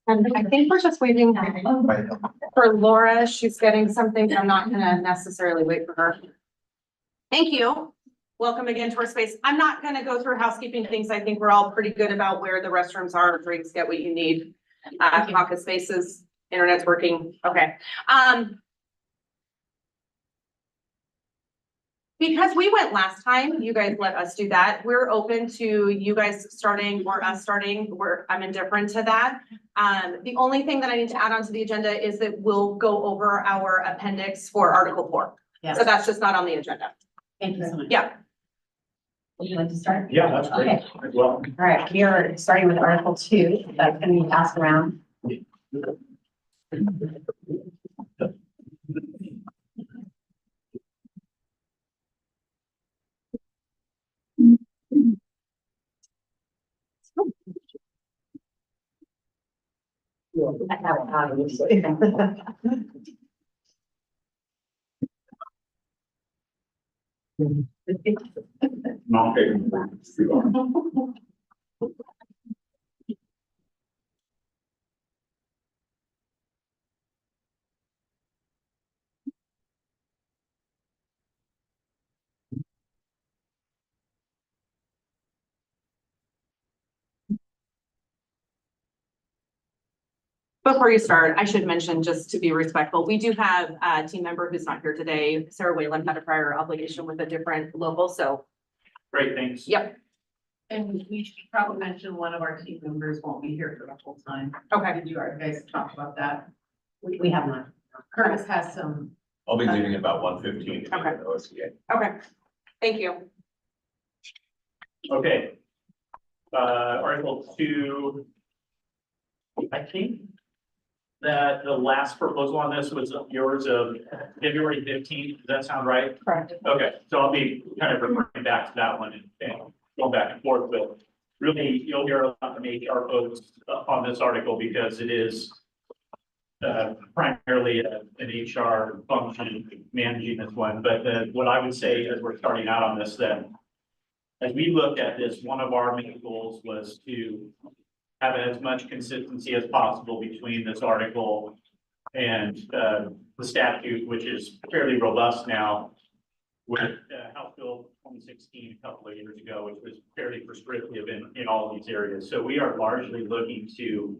And I think we're just waiting for Laura. She's getting something. I'm not gonna necessarily wait for her. Thank you. Welcome again to our space. I'm not gonna go through housekeeping things. I think we're all pretty good about where the restrooms are, drinks, get what you need. Pocket spaces, internet's working. Okay. Because we went last time, you guys let us do that. We're open to you guys starting or us starting. I'm indifferent to that. The only thing that I need to add onto the agenda is that we'll go over our appendix for Article 4. Yes. So that's just not on the agenda. Thank you so much. Yeah. Would you like to start? Yeah, that's great. Okay. Well, All right, we are starting with Article 2. That's going to be passed around. not taking. Before you start, I should mention, just to be respectful, we do have a team member who's not here today. Sarah Whalen had a prior obligation with a different local, so Great, thanks. yep. And we should probably mention one of our team members won't be here for the whole time. Okay. Did you guys talk about that? We have not. Curtis has some. I'll be leaving at about 1:15. Okay. Okay, thank you. Okay. Article 2. I think that the last proposal on this was yours of February 15th. Does that sound right? Correct. Okay, so I'll be kind of referring back to that one and going back and forth, but really you'll hear a lot from HR folks on this article because it is primarily an HR function managing this one. But what I would say as we're starting out on this, that as we looked at this, one of our main goals was to have as much consistency as possible between this article and the statute, which is fairly robust now with House Bill 2016 a couple of years ago, which was fairly prescriptive in all these areas. So we are largely looking to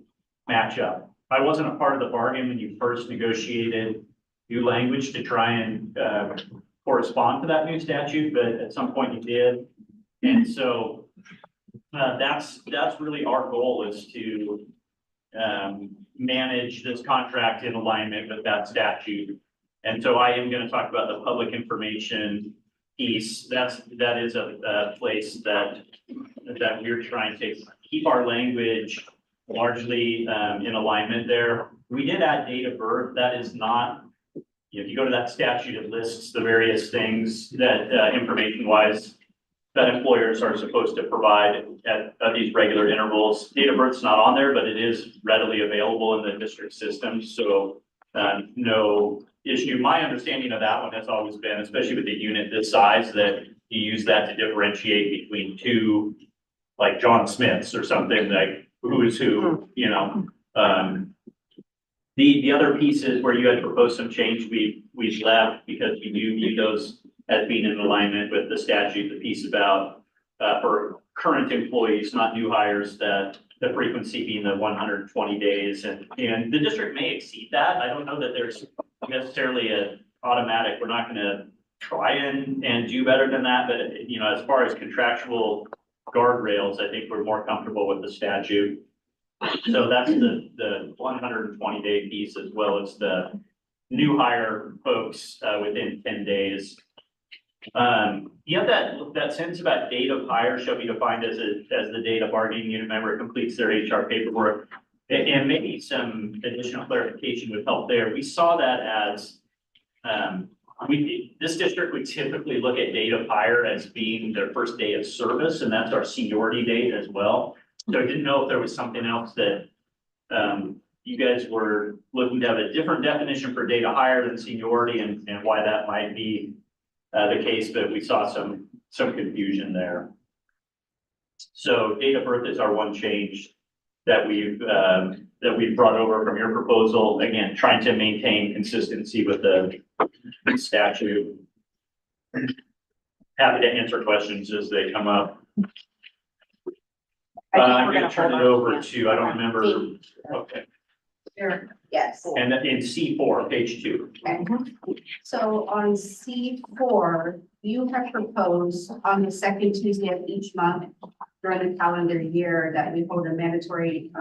match up. I wasn't a part of the bargain when you first negotiated new language to try and correspond to that new statute, but at some point you did. And so that's really our goal, is to manage this contract in alignment with that statute. And so I am going to talk about the public information piece. That is a place that we're trying to keep our language largely in alignment there. We did add date of birth. That is not, if you go to that statute, it lists the various things that information wise that employers are supposed to provide at these regular intervals. Date of birth's not on there, but it is readily available in the district system. So no issue. My understanding of that one has always been, especially with the unit this size, that you use that to differentiate between two, like John Smiths or something, like who is who, you know. The other pieces where you had proposed some change, we've left because we do view those as being in alignment with the statute. The piece about for current employees, not new hires, that the frequency being the 120 days, and the district may exceed that. I don't know that there's necessarily an automatic, we're not going to try and do better than that, but you know, as far as contractual guardrails, I think we're more comfortable with the statute. So that's the 120-day piece, as well as the new hire folks within 10 days. You have that sentence about date of hire shall be defined as the date a bargaining unit member completes their HR paperwork. And maybe some additional clarification would help there. We saw that as this district would typically look at date of hire as being their first day of service, and that's our seniority date as well. So I didn't know if there was something else that you guys were looking to have a different definition for date of hire than seniority, and why that might be the case, but we saw some confusion there. So date of birth is our one change that that we brought over from your proposal, again, trying to maintain consistency with the statute. Happy to answer questions as they come up. I'm gonna turn it over to, I don't remember, okay, Yes. and then in C4, page 2. Okay. So on C4, you have proposed on the second Tuesday of each month during the calendar year that we hold a mandatory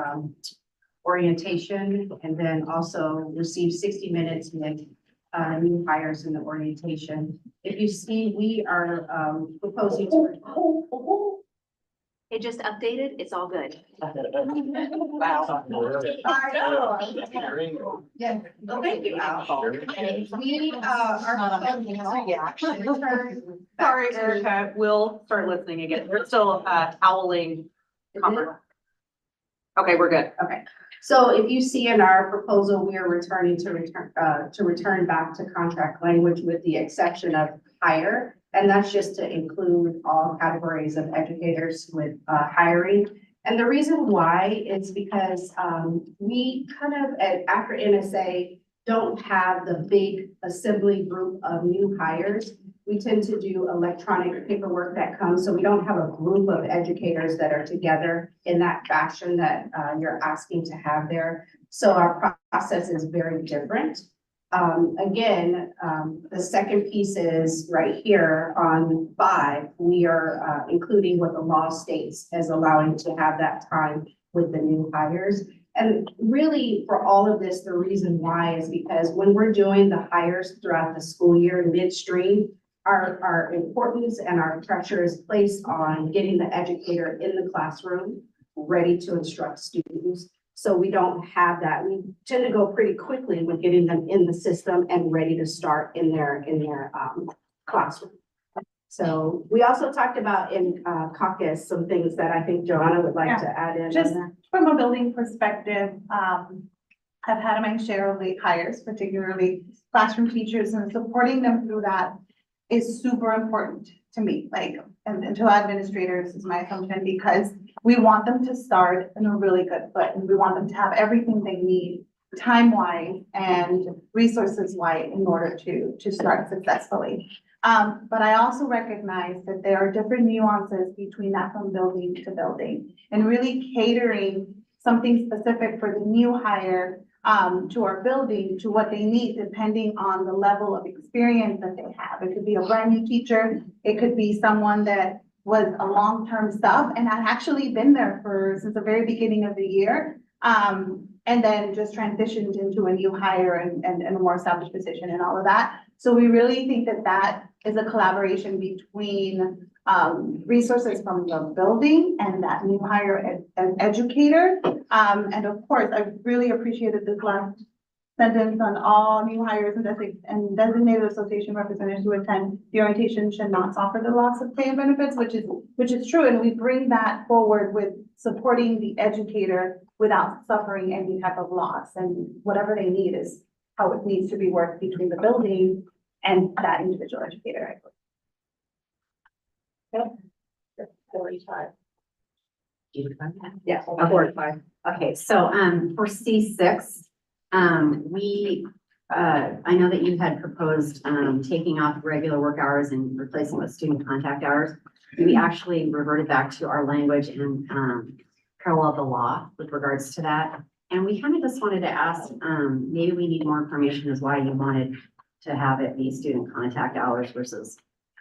orientation and then also receive 60 minutes with new hires in the orientation. If you see, we are proposing to. It just updated, it's all good. Wow. Yeah, well, thank you, Al. We are. Sorry, Erica, we'll start listening again. We're still howling. Okay, we're good. Okay, so if you see in our proposal, we are returning to return back to contract language with the exception of hire. And that's just to include all categories of educators with hiring. And the reason why is because we kind of, after NSA, don't have the big assembly group of new hires. We tend to do electronic paperwork that comes, so we don't have a group of educators that are together in that fashion that you're asking to have there. So our process is very different. Again, the second piece is right here on 5, we are including what the law states as allowing to have that time with the new hires. And really for all of this, the reason why is because when we're doing the hires throughout the school year midstream, our importance and our pressure is placed on getting the educator in the classroom, ready to instruct students. So we don't have that. We tend to go pretty quickly with getting them in the system and ready to start in their classroom. So we also talked about in caucus, some things that I think Joanna would like to add in. Just from a building perspective, I've had my share of late hires, particularly classroom teachers, and supporting them through that is super important to me, and to administrators is my assumption, because we want them to start in a really good foot, and we want them to have everything they need time-wise and resources-wise in order to start successfully. But I also recognize that there are different nuances between that from building to building, and really catering something specific for the new hire to our building, to what they need, depending on the level of experience that they have. It could be a brand new teacher. It could be someone that was a long-term sub and had actually been there since the very beginning of the year. And then just transitioned into a new hire and a more established position and all of that. So we really think that that is a collaboration between resources from the building and that new hire educator. And of course, I really appreciated this last sentence on all new hires and designated association representatives who attend the orientation should not suffer the loss of pay and benefits, which is true. And we bring that forward with supporting the educator without suffering any type of loss, and whatever they need is how it needs to be worked between the building and that individual educator. Yep. 45. Yeah, 45. Okay, so for C6, I know that you had proposed taking off regular work hours and replacing with student contact hours. We actually reverted back to our language and parallel the law with regards to that. And we kind of just wanted to ask, maybe we need more information as why you wanted to have it be student contact hours versus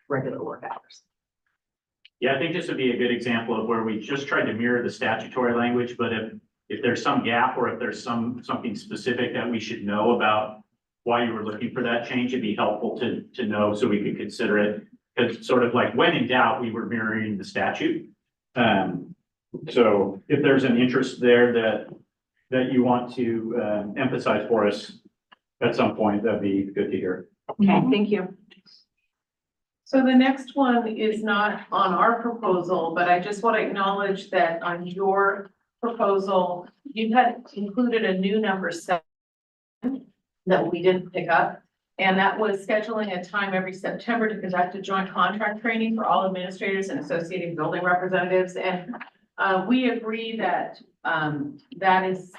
regular work hours. Yeah, I think this would be a good example of where we just tried to mirror the statutory language, but if there's some gap or if there's something specific that we should know about why you were looking for that change, it'd be helpful to know so we could consider it. Because sort of like when in doubt, we were mirroring the statute. So if there's an interest there that you want to emphasize for us at some point, that'd be good to hear. Okay, thank you. So the next one is not on our proposal, but I just want to acknowledge that on your proposal, you had included a new number 7 that we didn't pick up. And that was scheduling a time every September to conduct a joint contract training for all administrators and associated building representatives. And we agree that that is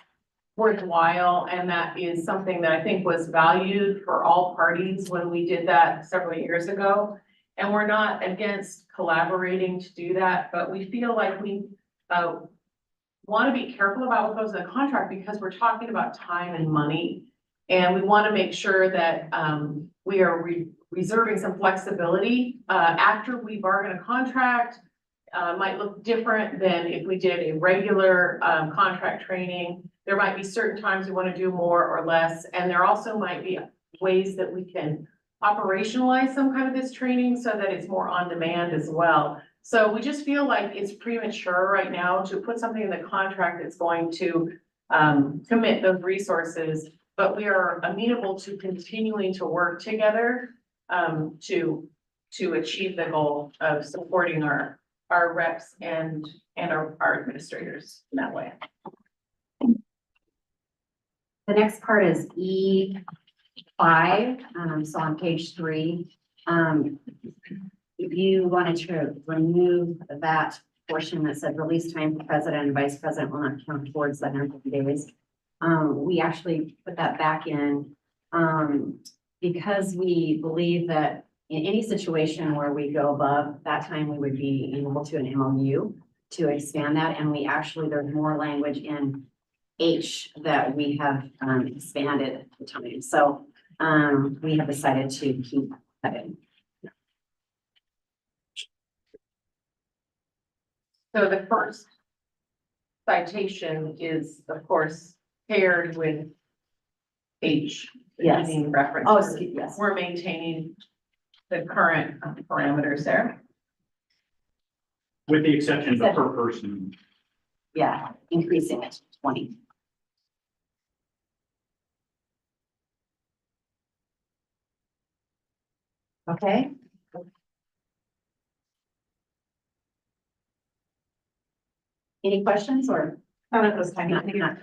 worthwhile, and that is something that I think was valued for all parties when we did that several years ago. And we're not against collaborating to do that, but we feel like we want to be careful about what goes in the contract because we're talking about time and money. And we want to make sure that we are reserving some flexibility after we bargain a contract. Might look different than if we did a regular contract training. There might be certain times we want to do more or less, and there also might be ways that we can operationalize some kind of this training so that it's more on demand as well. So we just feel like it's premature right now to put something in the contract that's going to commit those resources, but we are amenable to continuing to work together to achieve the goal of supporting our reps and our administrators in that way. The next part is E5, so on page 3. If you wanted to remove that portion that said release time for president and vice president will not count towards the 150 days, we actually put that back in because we believe that in any situation where we go above that time, we would be able to an MOU to expand that. And we actually, there's more language in H that we have expanded the time. So we have decided to keep that in. So the first citation is, of course, paired with H. Yes. Being referenced. Oh, excuse, yes. We're maintaining the current parameters there. With the exception of the per person. Yeah, increasing it to 20. Okay. Any questions or? None of this time. Not.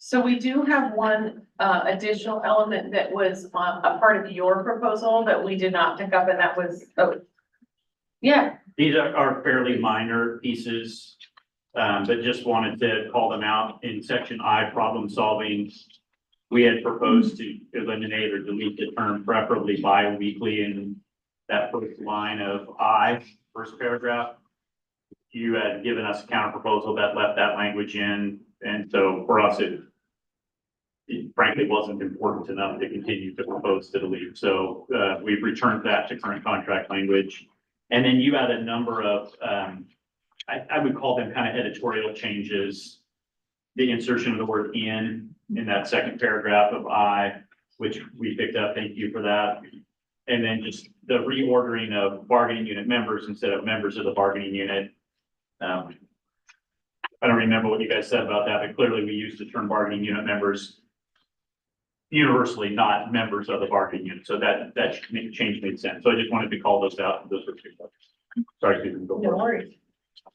So we do have one additional element that was a part of your proposal that we did not pick up, and that was, yeah, These are fairly minor pieces, but just wanted to call them out. In section I, problem solving, we had proposed to eliminate or delete the term preferably bi-weekly in that first line of I, first paragraph. You had given us a counter proposal that left that language in, and so for us, it frankly wasn't important enough to continue to propose to delete. So we've returned that to current contract language. And then you had a number of, I would call them kind of editorial changes. The insertion of the word in that second paragraph of I, which we picked up, thank you for that. And then just the reordering of bargaining unit members instead of members of the bargaining unit. I don't remember what you guys said about that, but clearly we used the term bargaining unit members universally, not members of the bargaining unit. So that change made sense. So I just wanted to call those out. Those were two questions. Sorry, Susan. Go no for it. worries.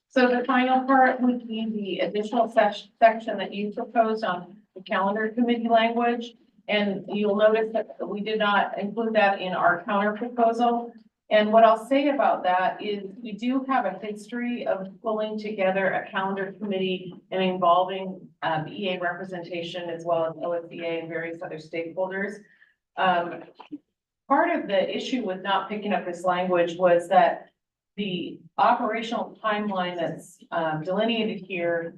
So the final part would be the additional section that you proposed on the calendar committee language. And you'll notice that we did not include that in our counter proposal. And what I'll say about that is we do have a history of pulling together a calendar committee and involving BEA representation as well as OSBA and various other stakeholders. Part of the issue with not picking up this language was that the operational timeline that's delineated here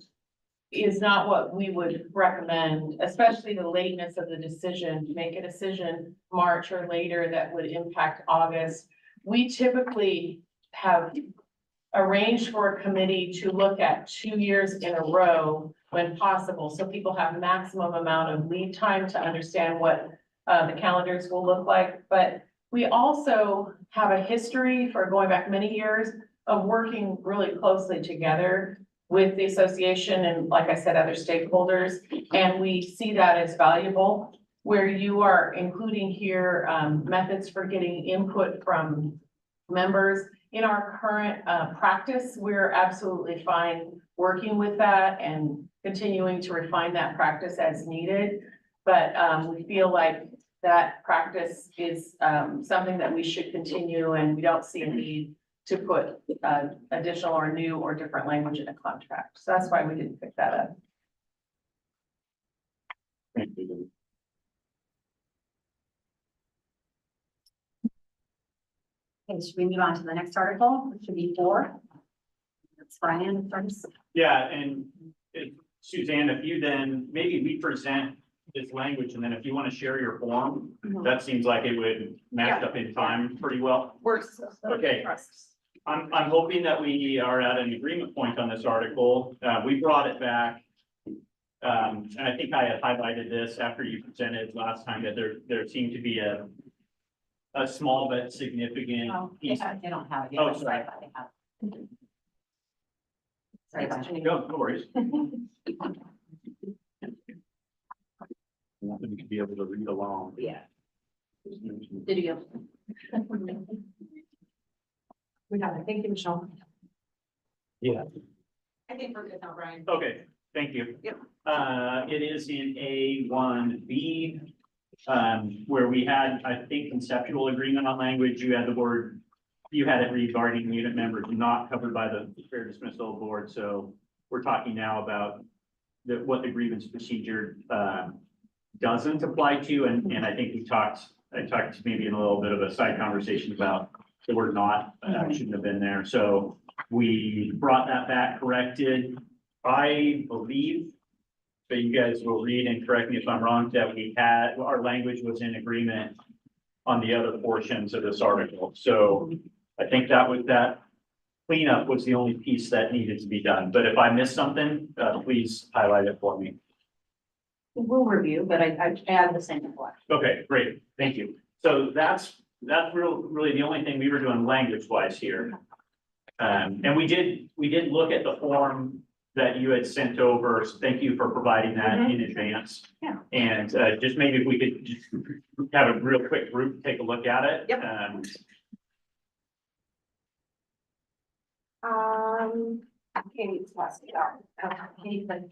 is not what we would recommend, especially the lateness of the decision, to make a decision March or later that would impact August. We typically have arranged for a committee to look at 2 years in a row when possible, so people have maximum amount of lead time to understand what the calendars will look like. But we also have a history for going back many years of working really closely together with the association and, like I said, other stakeholders. And we see that as valuable, where you are including here methods for getting input from members. In our current practice, we're absolutely fine working with that and continuing to refine that practice as needed. But we feel like that practice is something that we should continue, and we don't see a need to put additional or new or different language in a contract. So that's why we didn't pick that up. Thank you. Okay, should we move on to the next article, which should be 4? That's Brian first. Yeah, and Suzanne, if you then, maybe we present this language, and then if you want to share your form, that seems like it would match up in time pretty well. Works. Okay. I'm hoping that we are at an agreement point on this article. We brought it back. And I think I had highlighted this after you presented last time, that there seemed to be a small but significant piece. They don't have it. Oh, sorry. They have it. Sorry about that. No, no worries. Wanted to be able to read along. Yeah. Did you? We got it. Thank you, Michelle. Yeah. I think we're good now, Brian. Okay, thank you. Yep. It is in A1B, where we had, I think, conceptual agreement on language. You had it read bargaining unit members not covered by the fair dismissal board. So we're talking now about what the grievance procedure, doesn't apply to. And I think I talked maybe in a little bit of a side conversation about the word not, shouldn't have been there. So we brought that back corrected. I believe, but you guys will read and correct me if I'm wrong, that our language was in agreement on the other portions of this article. So I think that cleanup was the only piece that needed to be done. But if I missed something, please highlight it for me. We'll review, but I add the same report. Okay, great. Thank you. So that's really the only thing we were doing language wise here. And we did look at the form that you had sent over. So thank you for providing that in advance. Yeah. And just maybe if we could just have a real quick group take a look at it. Yep. Katie's last Katie, I think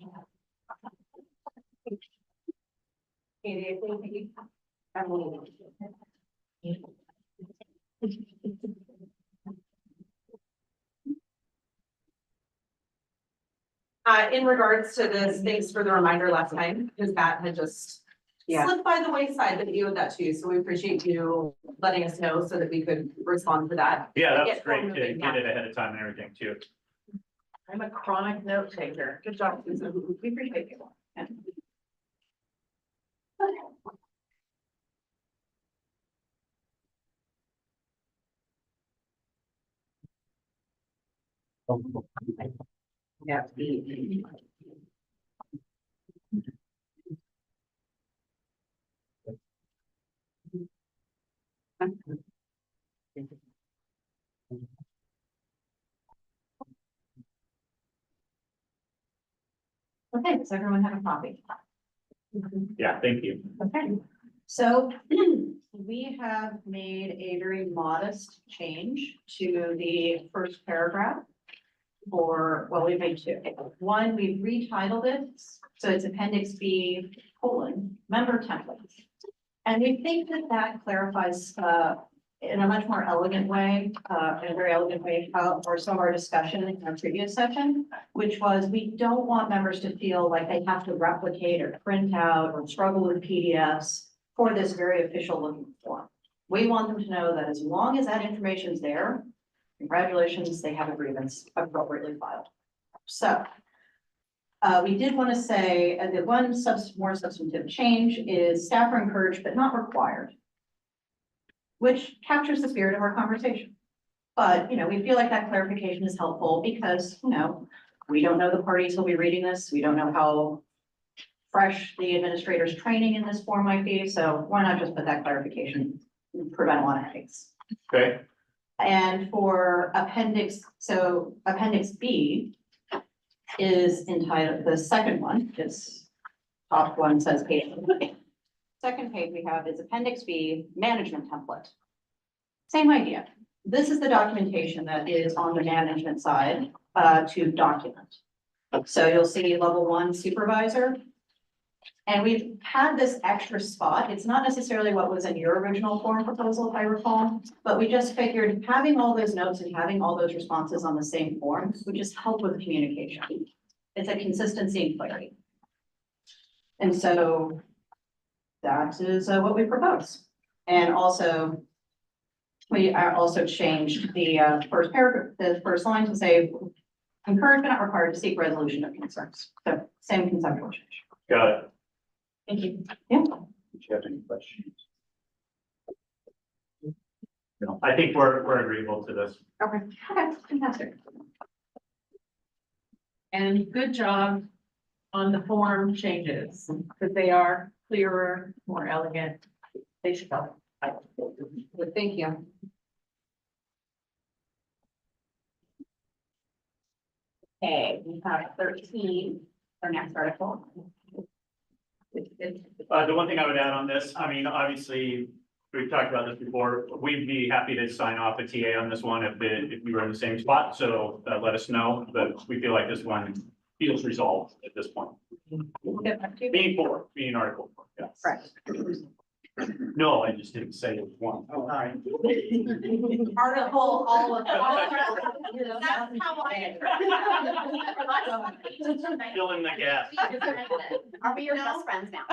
in regards to this, thanks for the reminder last time, because that had just Yeah. slipped by the wayside, but you with that too. So we appreciate you letting us know so that we could respond to that. Yeah, that was Get great to moving, get it ahead of time and everything too. I'm a chronic note taker. Good job, Susan. We appreciate you. Yeah. Okay, does everyone have a copy? Yeah, thank you. Okay, so we have made a very modest change to the first paragraph. We've made 2. One, we've retitled it, so it's Appendix B: member templates. And we think that clarifies, in a much more elegant way, in a very elegant way, how, or some of our discussion in our previous session, which was, we don't want members to feel like they have to replicate or print out or struggle with PDFs for this very official looking form. We want them to know that as long as that information is there, congratulations, they have a grievance appropriately filed. So we did want to say that one more substantive change is staff are encouraged but not required, which captures the spirit of our conversation. But, we feel like that clarification is helpful because, we don't know the parties who'll be reading this. We don't know how fresh the administrator's training in this form might be. So why not just put that clarification, prevent a lot of headaches. Okay. And for Appendix B is entitled, the second one, this top one says page. Second page we have is Appendix B, management template. Same idea. This is the documentation that is on the management side to document. So you'll see level 1 supervisor. And we've had this extra spot. It's not necessarily what was in your original form proposal, if I recall, but we just figured having all those notes and having all those responses on the same form would just help with communication. It's a consistency and clarity. And so that is what we propose. And also, we also changed the first paragraph, the first line to say encouragement not required to seek resolution of concerns. So same conceptual change. Got it. Thank you. Do you have any questions? No, I think we're agreeable to this. Okay, fantastic. And good job on the form changes, because they are clearer, more elegant. They should help. Good, thank you. Okay, we have 13, our next article. The one thing I would add on this, I mean, obviously, we've talked about this before. We'd be happy to sign off a TA on this one if we were in the same spot. So let us know, but we feel like this one feels resolved at this point. We'll get back to you. Being article 4, yes. Correct. No, I just didn't say it was one. Oh, sorry. Article, all of That's how I. Fill in the gap. Are we your best friends now?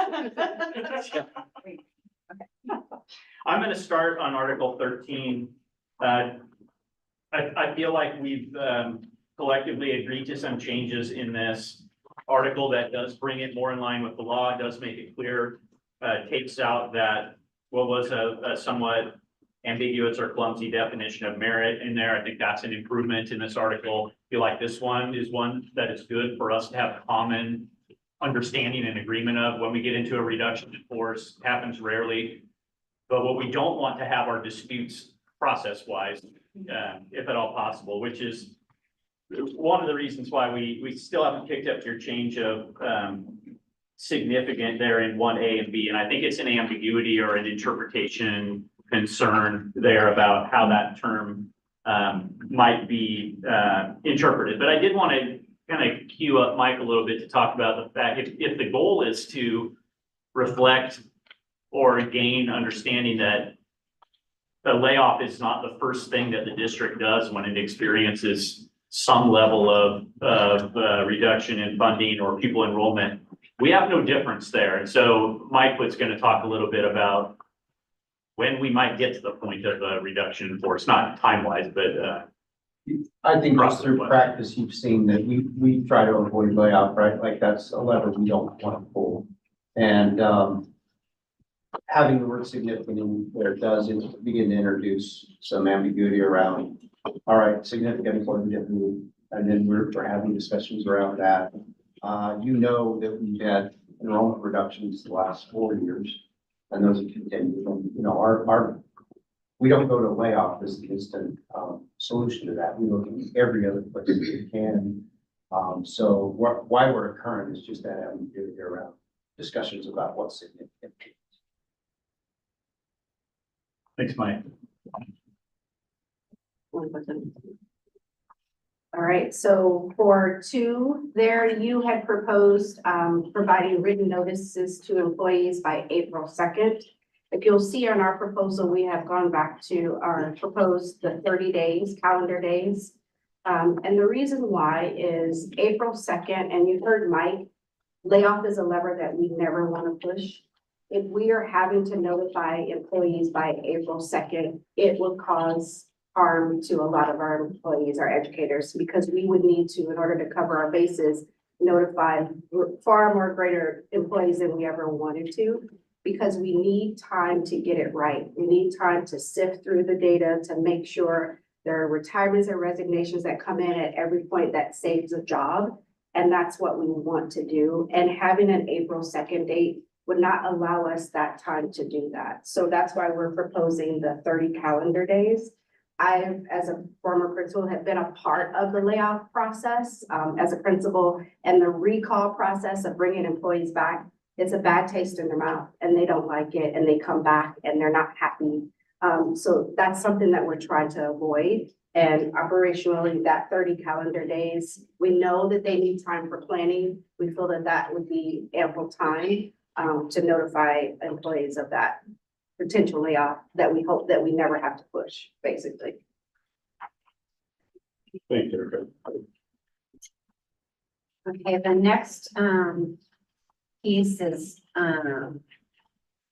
I'm gonna start on Article 13. I feel like we've collectively agreed to some changes in this article that does bring it more in line with the law, does make it clear, takes out that what was a somewhat ambiguous or clumsy definition of merit in there. I think that's an improvement in this article. I feel like this one is one that is good for us to have common understanding and agreement of. When we get into a reduction in force, happens rarely. But what we don't want to have are disputes process-wise, if at all possible, which is one of the reasons why we still haven't picked up your change of significant there in 1A and B. And I think it's an ambiguity or an interpretation concern there about how that term might be interpreted. But I did want to kind of cue up Mike a little bit to talk about the fact if the goal is to reflect or gain understanding that the layoff is not the first thing that the district does when it experiences some level of reduction in funding or pupil enrollment. We have no difference there. And so Mike was going to talk a little bit about when we might get to the point of a reduction in force, not time-wise, but I think just through practice, you've seen that we try to avoid layoff, right? Like that's a lever we don't want to pull. And having the word significant in there does begin to introduce some ambiguity around, all right, significant employment, and then we're having discussions around that. You know that we've had enrollment reductions the last 4 years, and those have continued. And, you know, we don't go to layoff as the instant solution to that. We look at every other place that we can. So why we're current is just that ambiguity around discussions about what's significant. thanks, Mike. All right, so for 2, there you had proposed providing written notices to employees by April 2nd. If you'll see on our proposal, we have gone back to our proposed the 30 days, calendar days. And the reason why is April 2nd, and you heard Mike, layoff is a lever that we never want to push. If we are having to notify employees by April 2nd, it will cause harm to a lot of our employees, our educators, because we would need to, in order to cover our bases, notify far more greater employees than we ever wanted to, because we need time to get it right. We need time to sift through the data to make sure there are retirements and resignations that come in at every point that saves a job. And that's what we want to do. And having an April 2nd date would not allow us that time to do that. So that's why we're proposing the 30 calendar days. I, as a former principal, have been a part of the layoff process as a principal, and the recall process of bringing employees back. It's a bad taste in their mouth and they don't like it and they come back and they're not happy. So that's something that we're trying to avoid. And operationally, that 30 calendar days, we know that they need time for planning. We feel that that would be ample time to notify employees of that potential layoff that we hope that we never have to push, basically. Thank you. Okay, the next piece is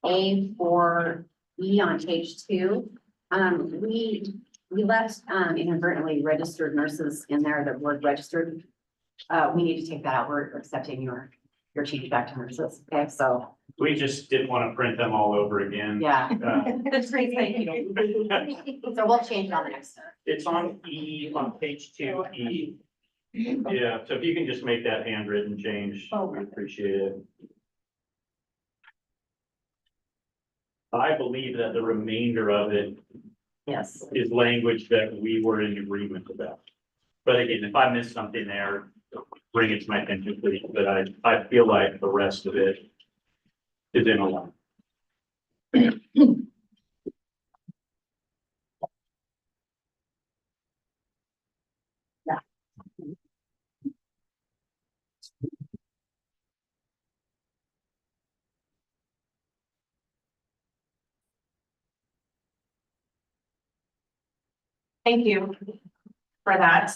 A4E on page 2, we left inadvertently registered nurses in there, the word registered. We need to take that out. We're accepting your change back to nurses. Okay, so We just didn't want to print them all over again. yeah, That's great, thank you. so we'll change it on the next. It's on E, on page 2E. Yeah, so if you can just make that handwritten change, we appreciate it. I believe that the remainder of it Yes. is language that we were in agreement about. But again, if I missed something there, bring it to my attention, please, but I feel like the rest of it is in a line. Thank you for that.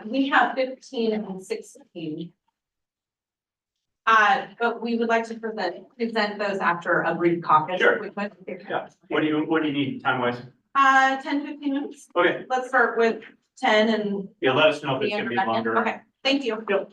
We have 15 and 16. But we would like to present those after a brief caucus. Sure. if we could. Yeah, what do you need time wise? 10, 15 minutes. Okay, Let's start with 10 and. yeah, let us know if it's gonna be longer. Okay, thank you. Yep.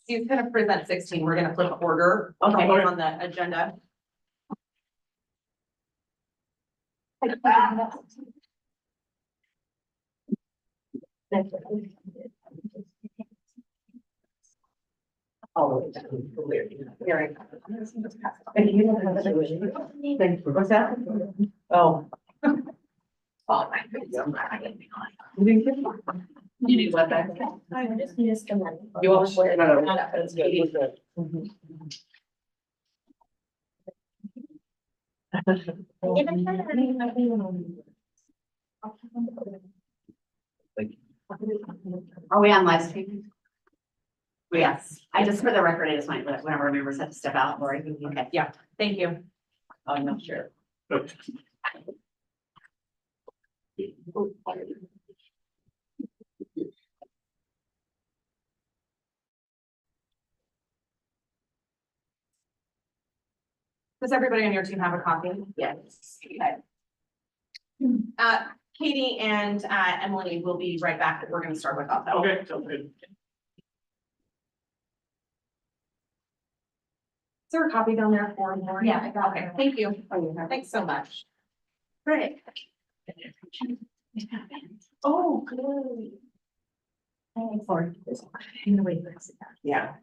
He's gonna present 16. We're gonna flip order Okay. on the agenda. All the way down. What's that? Oh. Oh, my goodness. You need what back? I just need to. You want? No. That's good. Are we on live stream? Yes, I just, for the record, I just might let whenever members have to step out, Lori. Okay. Yeah, thank you. I'm not sure. Does everybody on your team have a copy? Yes. Katie and Emily will be right back, but we're gonna start with that. Okay, sounds good. Is there a copy down there for more? Yeah, I got Okay, it. thank you. Thanks so much. Great. Oh, good. Yeah.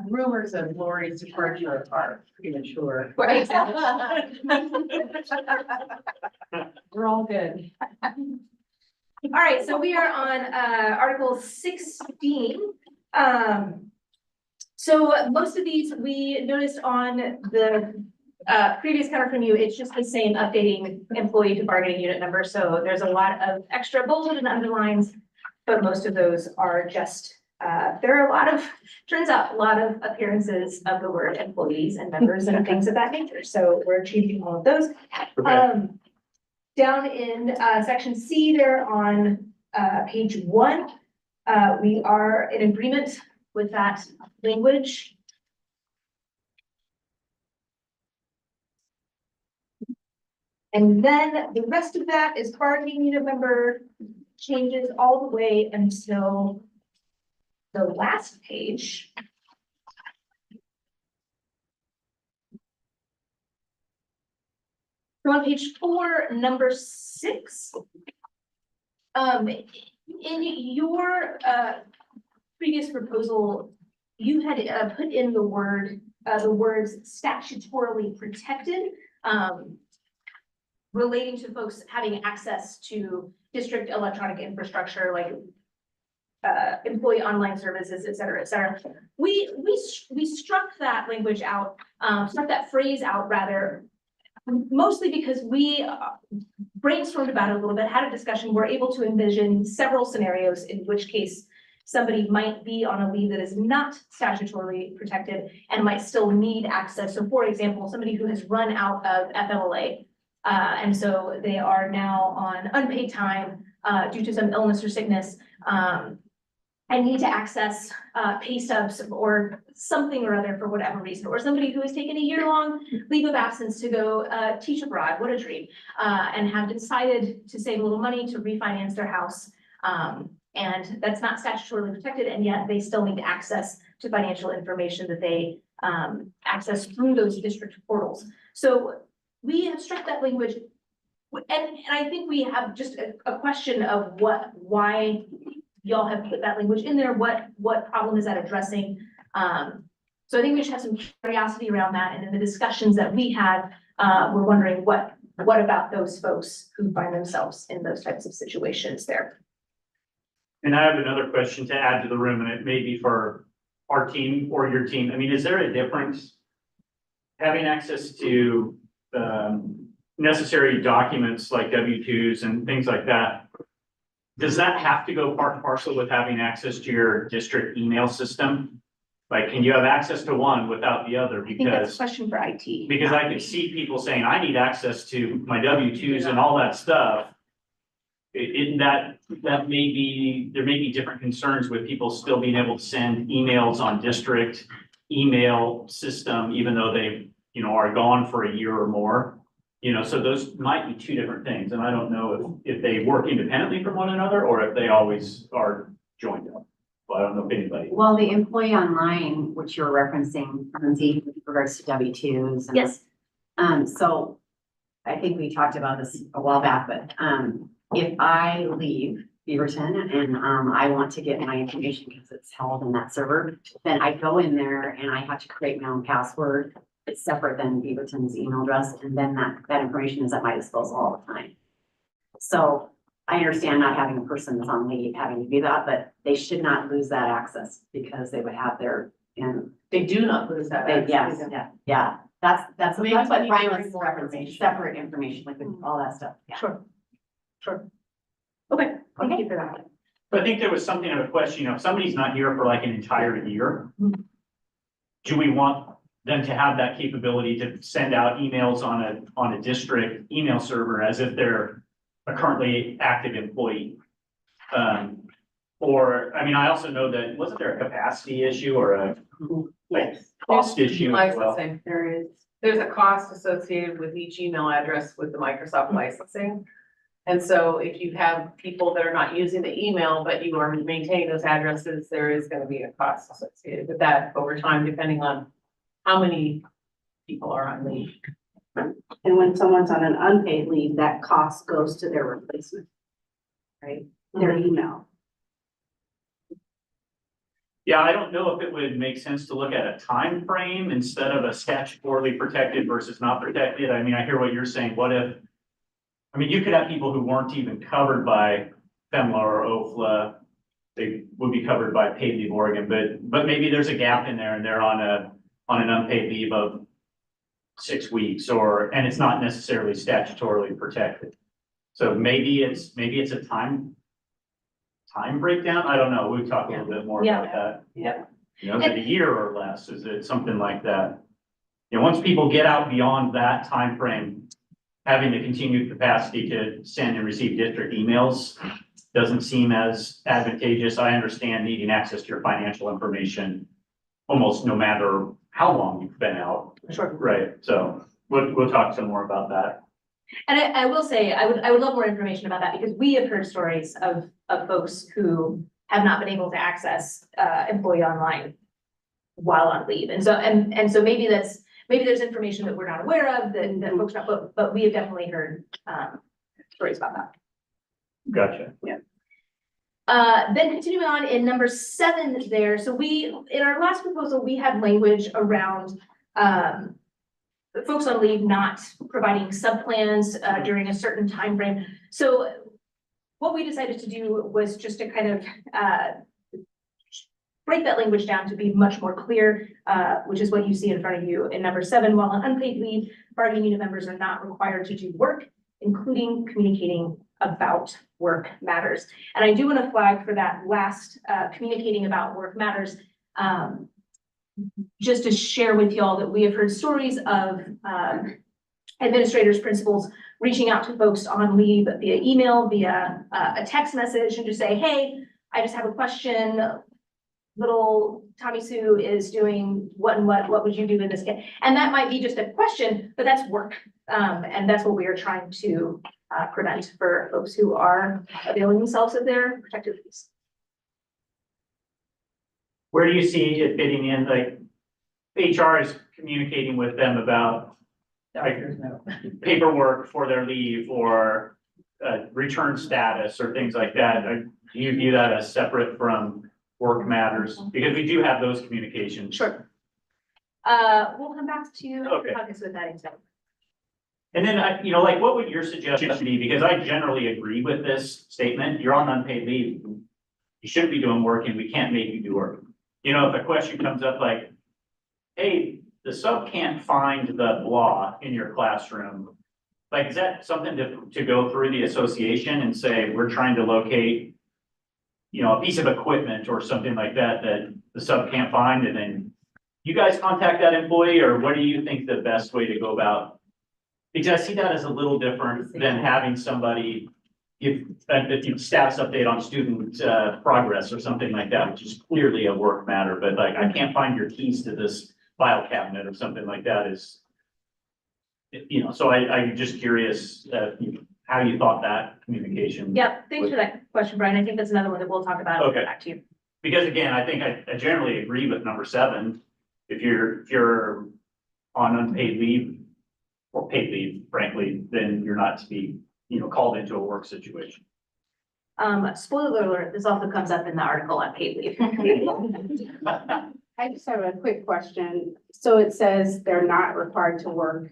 Rumors of Lori's departure are premature. Right. We're all good. All right, so we are on Article 16. So most of these we noticed on the previous counter from you, it's just the same updating employee to bargaining unit number. So there's a lot of extra bolded and underlines, but most of those are just, there are a lot of, turns out, a lot of appearances of the word employees and members and things of that nature. So we're changing all of those. Okay. Down in section C there on page 1, we are in agreement with that language. And then the rest of that is bargaining unit member changes all the way until the last page. So on page 4, number 6. In your previous proposal, you had put in the words statutorily protected, relating to folks having access to district electronic infrastructure, like employee online services, et cetera, et cetera. We struck that language out, struck that phrase out rather, mostly because we brainstormed about it a little bit, had a discussion. We're able to envision several scenarios in which case somebody might be on a leave that is not statutorily protected and might still need access. So for example, somebody who has run out of FMLA, and so they are now on unpaid time due to some illness or sickness, and need to access pay stubs or something or other for whatever reason, or somebody who has taken a year-long leave of absence to go teach abroad, what a dream, and have decided to save a little money to refinance their house. And that's not statutorily protected, and yet they still need access to financial information that they access through those district portals. So we have struck that language, and I think we have just a question of why y'all have put that language in there, what problem is that addressing? So I think we should have some curiosity around that, and in the discussions that we had, we're wondering what about those folks who find themselves in those types of situations there? And I have another question to add to the room, and it may be for our team or your team. I mean, is there a difference having access to necessary documents like W-2s and things like that? Does that have to go part and parcel with having access to your district email system? Like, can you have access to one without the other? I think that's a Because question for IT. because I could see people saying, I need access to my W-2s and all that stuff. In that may be, there may be different concerns with people still being able to send emails on district email system, even though they, are gone for a year or more. So those might be two different things, and I don't know if they work independently from one another or if they always are joined up. Well, I don't know if anybody. Well, the employee online, which you're referencing, Lindsay, with regards to W-2s. Yes. So I think we talked about this a while back, but, if I leave Beaverton and, I want to get my information because it's held in that server, then I go in there and I have to create my own password. It's separate than Beaverton's email address, and then that information is at my disposal all the time. So I understand not having a person that's on leave having to do that, but they should not lose that access because they would have their, and They do not lose that. they, access. yes, yeah. That's Maybe what we need to Brian bring was more referencing, information. separate information, like with all that stuff. Yeah. Sure. Sure. Okay, thank you for that. But I think there was something of a question, if somebody's not here for like an entire year, do we want them to have that capability to send out emails on a district email server as if they're a currently active employee? Or, I mean, I also know that, wasn't there a capacity issue or a like cost issue as well? Licensing, there's a cost associated with each email address with the Microsoft licensing. And so if you have people that are not using the email, but you are maintaining those addresses, there is gonna be a cost associated with that over time, depending on how many people are on leave. And when someone's on an unpaid leave, that cost goes to their replacement. Right? Their email. Yeah, I don't know if it would make sense to look at a time frame instead of a statutorily protected versus not protected. I mean, I hear what you're saying. What if, I mean, you could have people who weren't even covered by FEMLA or OFLA. They would be covered by paid leave Oregon, but maybe there's a gap in there and they're on an unpaid leave of 6 weeks and it's not necessarily statutorily protected. So maybe it's a time breakdown. I don't know. We've talked a little bit more about that. Yep. You know, is it a year or less? Is it something like that? You know, once people get out beyond that time frame, having the continued capacity to send and receive district emails doesn't seem as advantageous. I understand needing access to your financial information almost no matter how long you've been out. Sure. Right, so we'll talk some more about that. And I will say, I would love more information about that because we have heard stories of folks who have not been able to access, employee online while on leave. And so maybe there's information that we're not aware of that folks not, but we have definitely heard, stories about that. Gotcha. Then continuing on in number 7 there, so in our last proposal, we had language around, folks on leave not providing sub-plans, during a certain time frame. So what we decided to do was just to kind of, break that language down to be much more clear, which is what you see in front of you in number 7. While on unpaid leave, bargaining unit members are not required to do work, including communicating about work matters. And I do want to flag for that last, communicating about work matters, just to share with y'all that we have heard stories of administrators, principals reaching out to folks on leave via email, via a text message, and just say, hey, I just have a question. Little Tommy Sue is doing what and what would you do in this case? And that might be just a question, but that's work. And that's what we are trying to prevent for folks who are availing themselves of their protected leaves. Where do you see it fitting in? Like HR is communicating with them about like paperwork for their leave or return status or things like that. Do you view that as separate from work matters? Because we do have those communications. Sure. We'll come back to you Okay. with that example. And then, like, what would your suggestion be? Because I generally agree with this statement. You're on unpaid leave. You shouldn't be doing work and we can't make you do work. You know, if a question comes up like, hey, the sub can't find the blah in your classroom. Like, is that something to go through the association and say, we're trying to locate, a piece of equipment or something like that, that the sub can't find, and then you guys contact that employee, or what do you think the best way to go about? Because I see that as a little different than having somebody give a status update on student progress or something like that, which is clearly a work matter, but like, I can't find your keys to this file cabinet or something like that is, so I'm just curious how you thought that communication. Yep, thanks for that question, Brian. I think that's another one that we'll talk about. Okay. Back to you. Because again, I think I generally agree with number 7. If you're on unpaid leave or paid leave, frankly, then you're not to be, called into a work situation. Spoiler alert, this also comes up in the article on paid leave. I just have a quick question. So it says they're not required to work,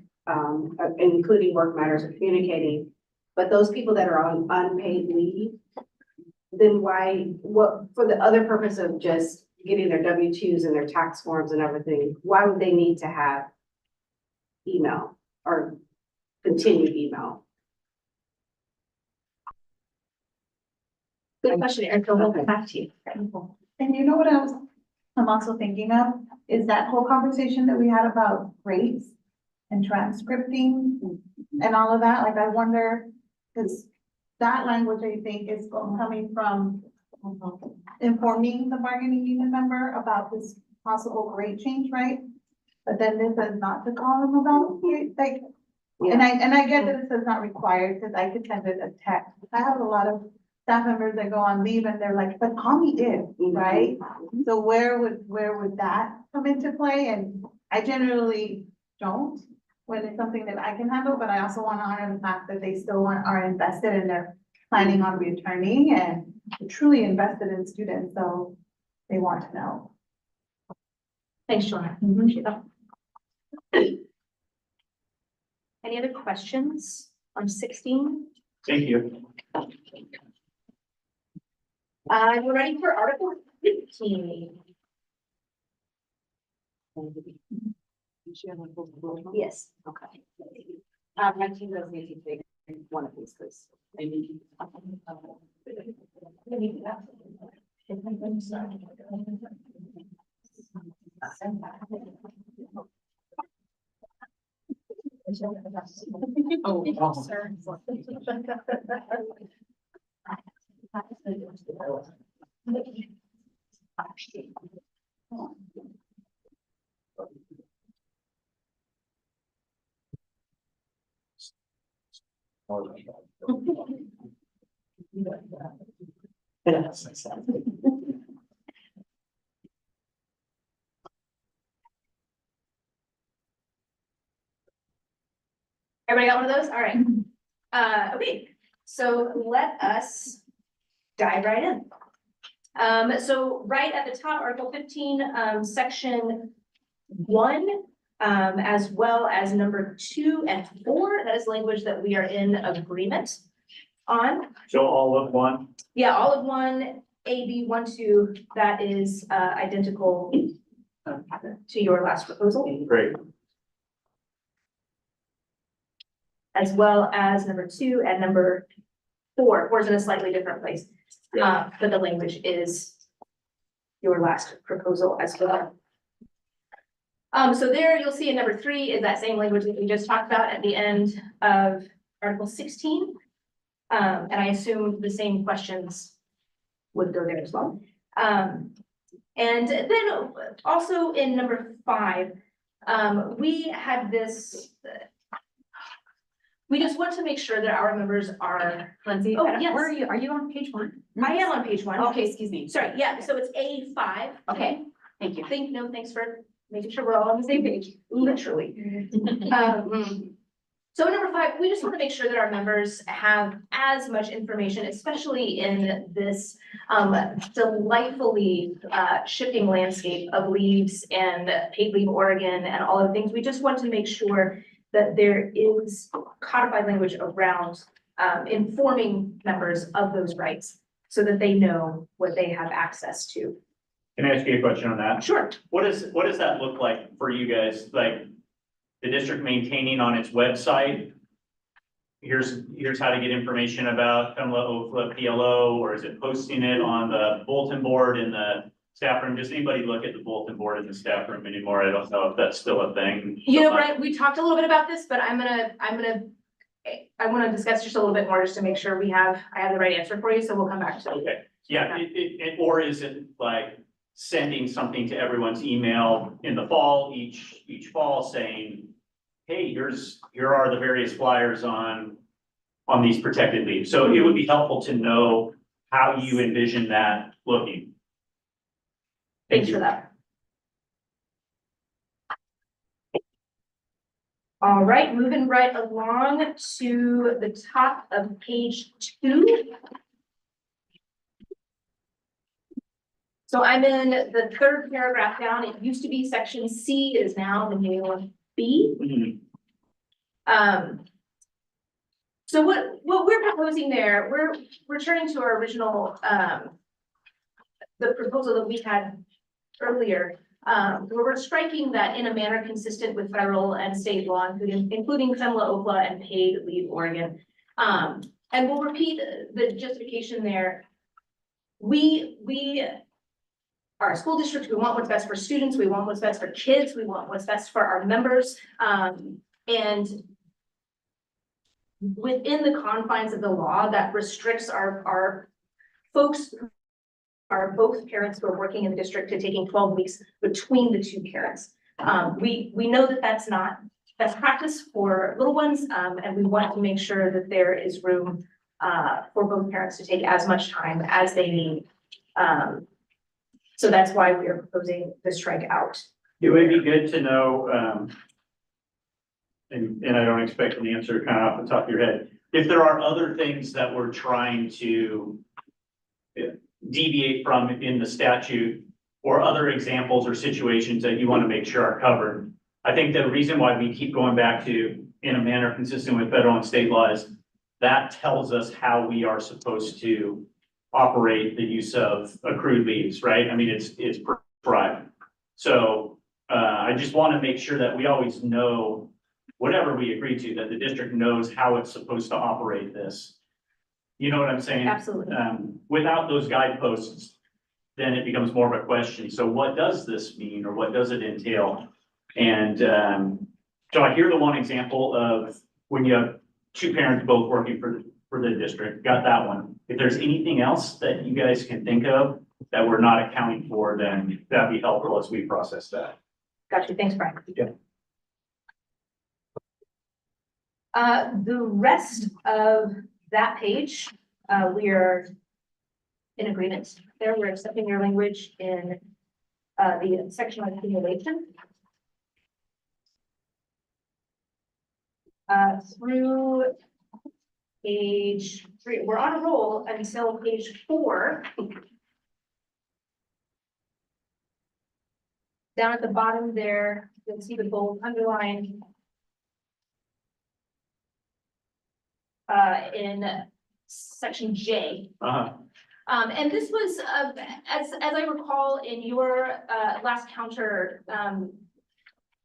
including work matters or communicating. But those people that are on unpaid leave, then for the other purpose of just getting their W-2s and their tax forms and everything, why would they need to have email or continued email? Good question, Erica, we'll get back to you. And you know what I'm also thinking of, is that whole conversation that we had about grades and transcripting and all of that, like I wonder, because that language, I think, is coming from informing the bargaining unit member about this possible grade change, right? But then this says not to call them about, like, and I get that it says not required, because I could send it a text. I have a lot of staff members that go on leave and they're like, but call me if, right? So where would that come into play? And I generally don't when it's something that I can handle, but I also want to honor the fact that they still are invested and they're planning on returning and truly invested in students, so they want to know. Thanks, Joanna. Appreciate that. Any other questions on 16? Thank you. We're ready for Article 15. Yes. Okay. My team does need to take one of these, please. Oh, sir. Everybody got one of those? All right. Okay, so let us dive right in. So right at the top, Article 15, Section 1, as well as number 2 and 4, that is language that we are in agreement on. So all of 1. Yeah, all of 1, A, B, 1, 2, that is identical to your last proposal, Great. as well as number 2 and number 4. 4 is in a slightly different place, but the language is your last proposal as well. So there you'll see in number 3 is that same language that we just talked about at the end of Article 16. And I assume the same questions would go there as well. And then also in number 5, we had this, we just want to make sure that our members are, Lindsay, Oh, yes. where are you? Are you on page 1? I am on page 1. Okay, excuse me. Sorry, yeah, so it's A5. Okay, thank you. Thanks for making sure we're all on the same page, literally. So number 5, we just want to make sure that our members have as much information, especially in this delightfully shifting landscape of leaves and paid leave Oregon and all of the things. We just want to make sure that there is codified language around informing members of those rights so that they know what they have access to. Can I ask you a question on that? Sure. What does that look like for you guys? Like the district maintaining on its website? Here's how to get information about FMLA, PLO, or is it posting it on the bulletin board in the staff room? Does anybody look at the bulletin board in the staff room anymore? I don't know if that's still a thing. You know, Brent, we talked a little bit about this, but I want to discuss just a little bit more just to make sure I have the right answer for you. So we'll come back to it. Okay, yeah, or is it like sending something to everyone's email in the fall, each fall saying, hey, here are the various flyers on these protected leaves. So it would be helpful to know how you envision that looking. Thanks for that. All right, moving right along to the top of page 2. So I'm in the third paragraph down. It used to be section C, it is now the new B. Mhm. So what we're proposing there, we're returning to our original, the proposal that we had earlier, where we're striking that in a manner consistent with federal and state law, including FEMLA, OPLA, and paid leave Oregon. And we'll repeat the justification there. We are a school district, we want what's best for students, we want what's best for kids, we want what's best for our members. And within the confines of the law that restricts our folks who are both parents who are working in the district to taking 12 weeks between the two parents. We know that that's not best practice for little ones, and we want to make sure that there is room for both parents to take as much time as they need. So that's why we are proposing the strike out. It would be good to know, and I don't expect an answer kind of off the top of your head, if there are other things that we're trying to deviate from in the statute, or other examples or situations that you want to make sure are covered. I think the reason why we keep going back to in a manner consistent with federal and state laws, that tells us how we are supposed to operate the use of accrued leaves, right? I mean, it's prescribed. So I just want to make sure that we always know, whatever we agree to, that the district knows how it's supposed to operate this. You know what I'm saying? Absolutely. Without those guideposts, then it becomes more of a question. So what does this mean, or what does it entail? And so I hear the one example of when you have two parents both working for the district, got that one. If there's anything else that you guys can think of that we're not accounting for, then that'd be helpful as we process that. Got you. Thanks, Brian. Yeah. The rest of that page, we are in agreement there. We're accepting your language in the section on accumulation. Through page 3, we're on a roll until page 4. Down at the bottom there, you'll see the bold underline. In section J. And this was, as I recall, in your last counter,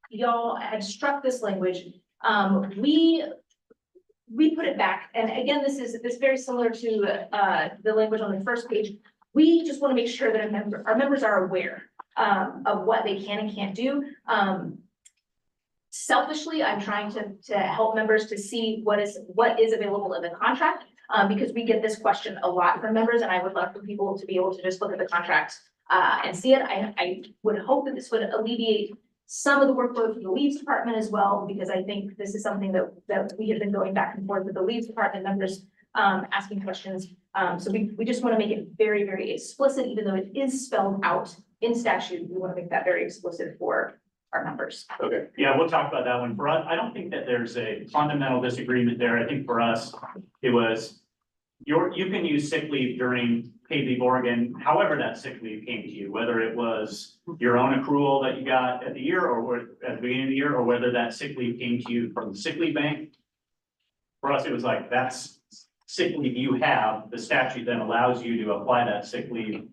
y'all had struck this language. We put it back, and again, this is very similar to the language on the first page. We just want to make sure that our members are aware of what they can and can't do. Selfishly, I'm trying to help members to see what is available in the contract, because we get this question a lot from members, and I would love for people to be able to just look at the contract and see it. I would hope that this would alleviate some of the workload for the leaves department as well, because I think this is something that we have been going back and forth with the leaves department members asking questions. So we just want to make it very, very explicit, even though it is spelled out in statute. We want to make that very explicit for our members. Okay, yeah, we'll talk about that one. For us, I don't think that there's a fundamental disagreement there. I think for us, it was you can use sick leave during paid leave Oregon, however that sick leave came to you, whether it was your own accrual that you got at the year or at the beginning of the year, or whether that sick leave came to you from the sick leave bank. For us, it was like, that's sick leave you have, the statute then allows you to apply that sick leave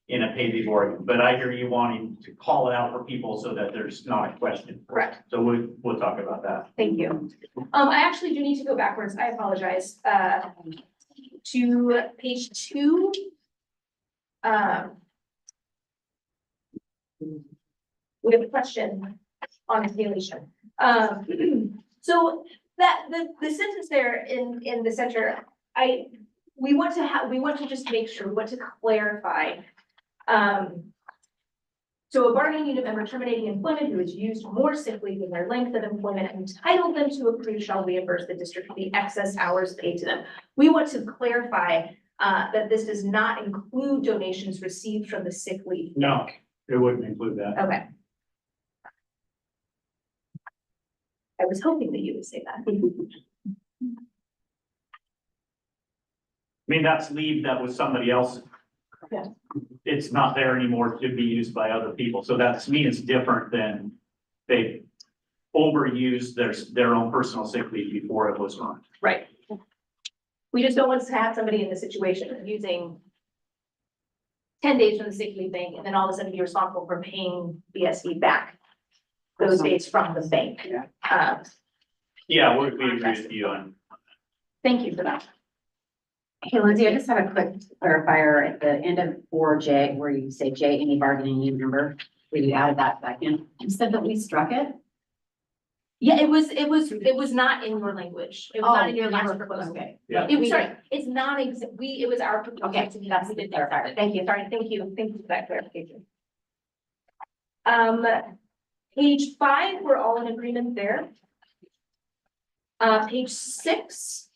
in a paid leave Oregon. But I hear you wanting to call it out for people so that there's not a question. Correct. So we'll talk about that. Thank you. I actually do need to go backwards. I apologize. To page 2. We have a question on accumulation. So that the sentence there in the center, we want to just make sure, we want to clarify. So a bargaining unit member terminating employment who has used more sick leave than their length of employment entitled them to accrue shall reimburse the district for the excess hours paid to them. We want to clarify that this does not include donations received from the sick leave. No, It wouldn't include that. Okay. I was hoping that you would say that. I mean, that's leave that was somebody else. Yeah. It's not there anymore to be used by other people. So that to me is different than they overused their own personal sick leave before it was earned. Right. We just don't want to have somebody in the situation of using 10 days from the sick leave bank and then all of a sudden be responsible for paying BSD back those days from the bank. Yeah, we agree with you on. Thank you for that. Hey, Lindsay, I just have a quick clarifier at the end of 4J, where you say J, any bargaining unit member, where you added that back in. You said that we struck it? Yeah, it was not in your language. It was not in your last proposal. Okay. Yeah. It was, sorry, it's not, it was our proposal. Okay, to that's we did the clarifier. that. Thank you, sorry, thank you for that clarification. Page 5, we're all in agreement there. Page 6.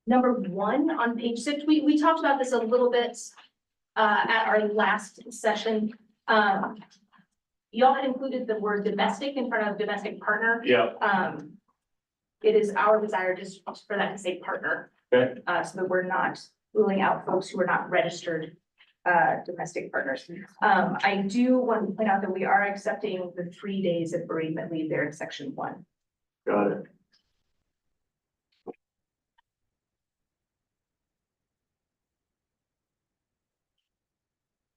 Number 1 on page 6, we talked about this a little bit at our last session. Y'all had included the word domestic in front of domestic partner. Yeah. It is our desire just for that to say partner. Okay. So that we're not ruling out folks who are not registered domestic partners. I do want to point out that we are accepting the 3 days of bereavement leave there in section 1. Got it.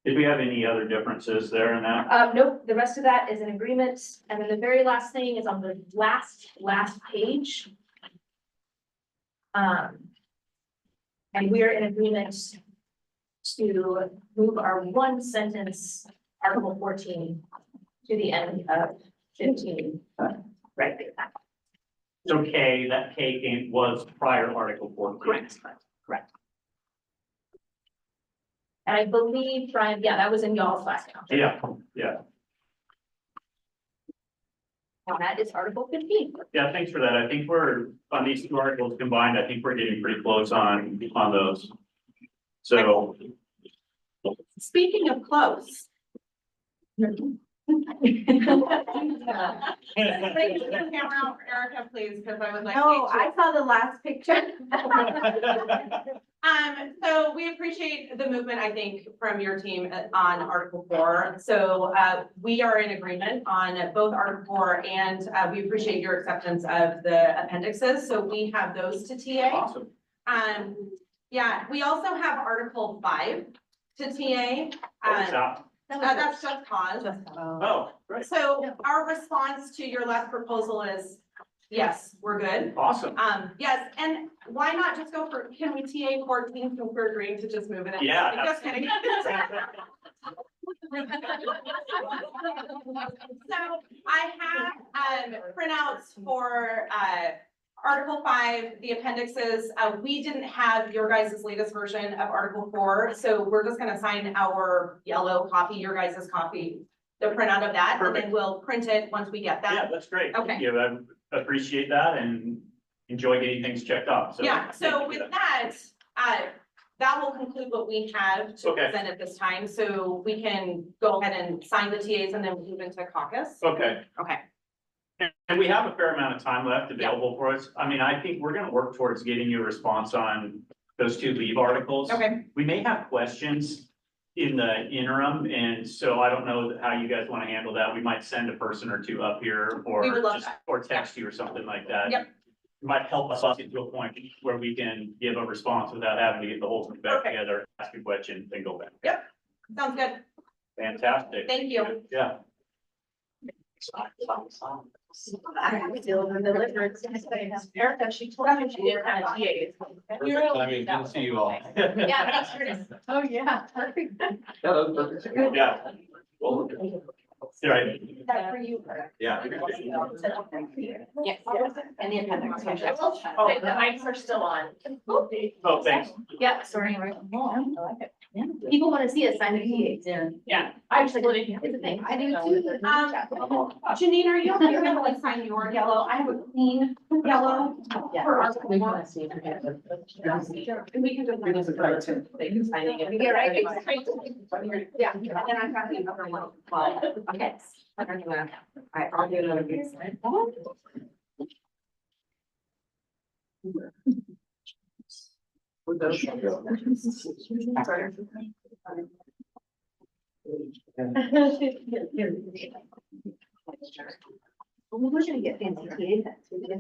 Did we have any other differences there in that? Nope, the rest of that is an agreement. And then the very last thing is on the last page. And we are in agreement to move our 1 sentence, Article 14, to the end of 15, right there. So K, that K was prior Article 14. Correct. And I believe, Brian, yeah, that was in y'all's last count. Yeah. And that is Article 15. Yeah, thanks for that. I think we're, on these 2 articles combined, I think we're getting pretty close on those. So, Speaking of close. Bring the camera out for Erica, please, because I would like. No, Kate to- I saw the last picture. So we appreciate the movement, I think, from your team on Article 4. So, we are in agreement on both Article 4 and, we appreciate your acceptance of the appendixes. So we have those to TA. awesome. Yeah, we also have Article 5 to TA. What's that? That's just cause. Oh, great. So our response to your last proposal is, yes, we're good. Awesome. Yes, and why not just go for, can we TA 14 since we're agreeing to just move it? in? Yeah, Just kidding. So I have, printouts for, Article 5, the appendixes. We didn't have your guys' latest version of Article 4, so we're just gonna sign our yellow copy, your guys' copy, the printout of that, and then Perfect. we'll print it once we get Yeah, that. that's great. Okay. Thank you. I appreciate that and enjoy getting things checked off. So Yeah, thank so you with for that, that will conclude what we have to Okay. present at this time, so we can go ahead and sign the TAs and then move into caucus. Okay. Okay. And we have a fair amount of time left available for us. I mean, I think we're gonna work towards getting you a response on those 2 leave articles. Okay. We may have questions in the interim, and so I don't know how you guys wanna handle that. We might send a person or 2 up here We would or love just, that. or text you or something like that. Yep. It might help us get to a point where we can give a response without having to get the whole thing back Perfect. together, ask a question, then go back. Sounds good. Fantastic. Thank you. Yeah. Erica, she told me she didn't have TAs. Perfect timing, good to see you all. Yeah, thanks, Curtis. Oh, yeah, perfect. Yeah. All right. That for you. Yeah. Yes. And the appendix. Oh, the mics are still on. Oh, thanks. Yeah, sorry. People want to see us sign the PA. Yeah. I just like, it's a thing. I do too. Janine, are you okay to like sign your yellow? I have a clean yellow for our. We want to see. And we can just. They can sign it. Yeah, right. Yeah, and then I've got the other one. Okay. All right, I'll do another piece. We're gonna get fancy PA pens. We can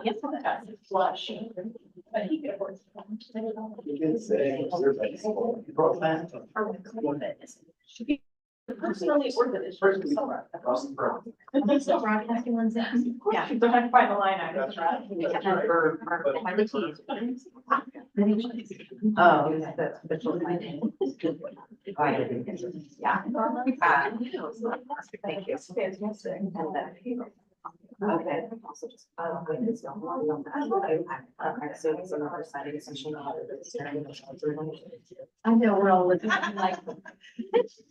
get them. Flush. But he could afford to. Personally or the district. They still broadcasting ones in. Yeah, you don't have to find the line items, right? Oh, that's official. Yeah. Thank you. Okay. So it's another side of session. I know, we're all looking like.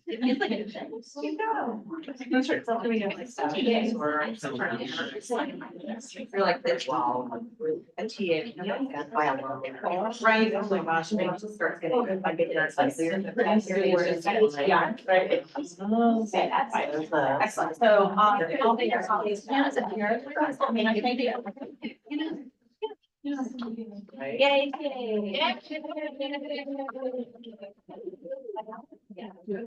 It's like a thing. You know. I'm sure it's something we don't like stuff. TAs or You're like this, wow, a TA, that's why I love it. Right, oh my gosh, It just starts getting, I get there, it's like clear. Yeah, right. Excellent, so, I'll make your copies. I mean, I think. Yay. Yeah.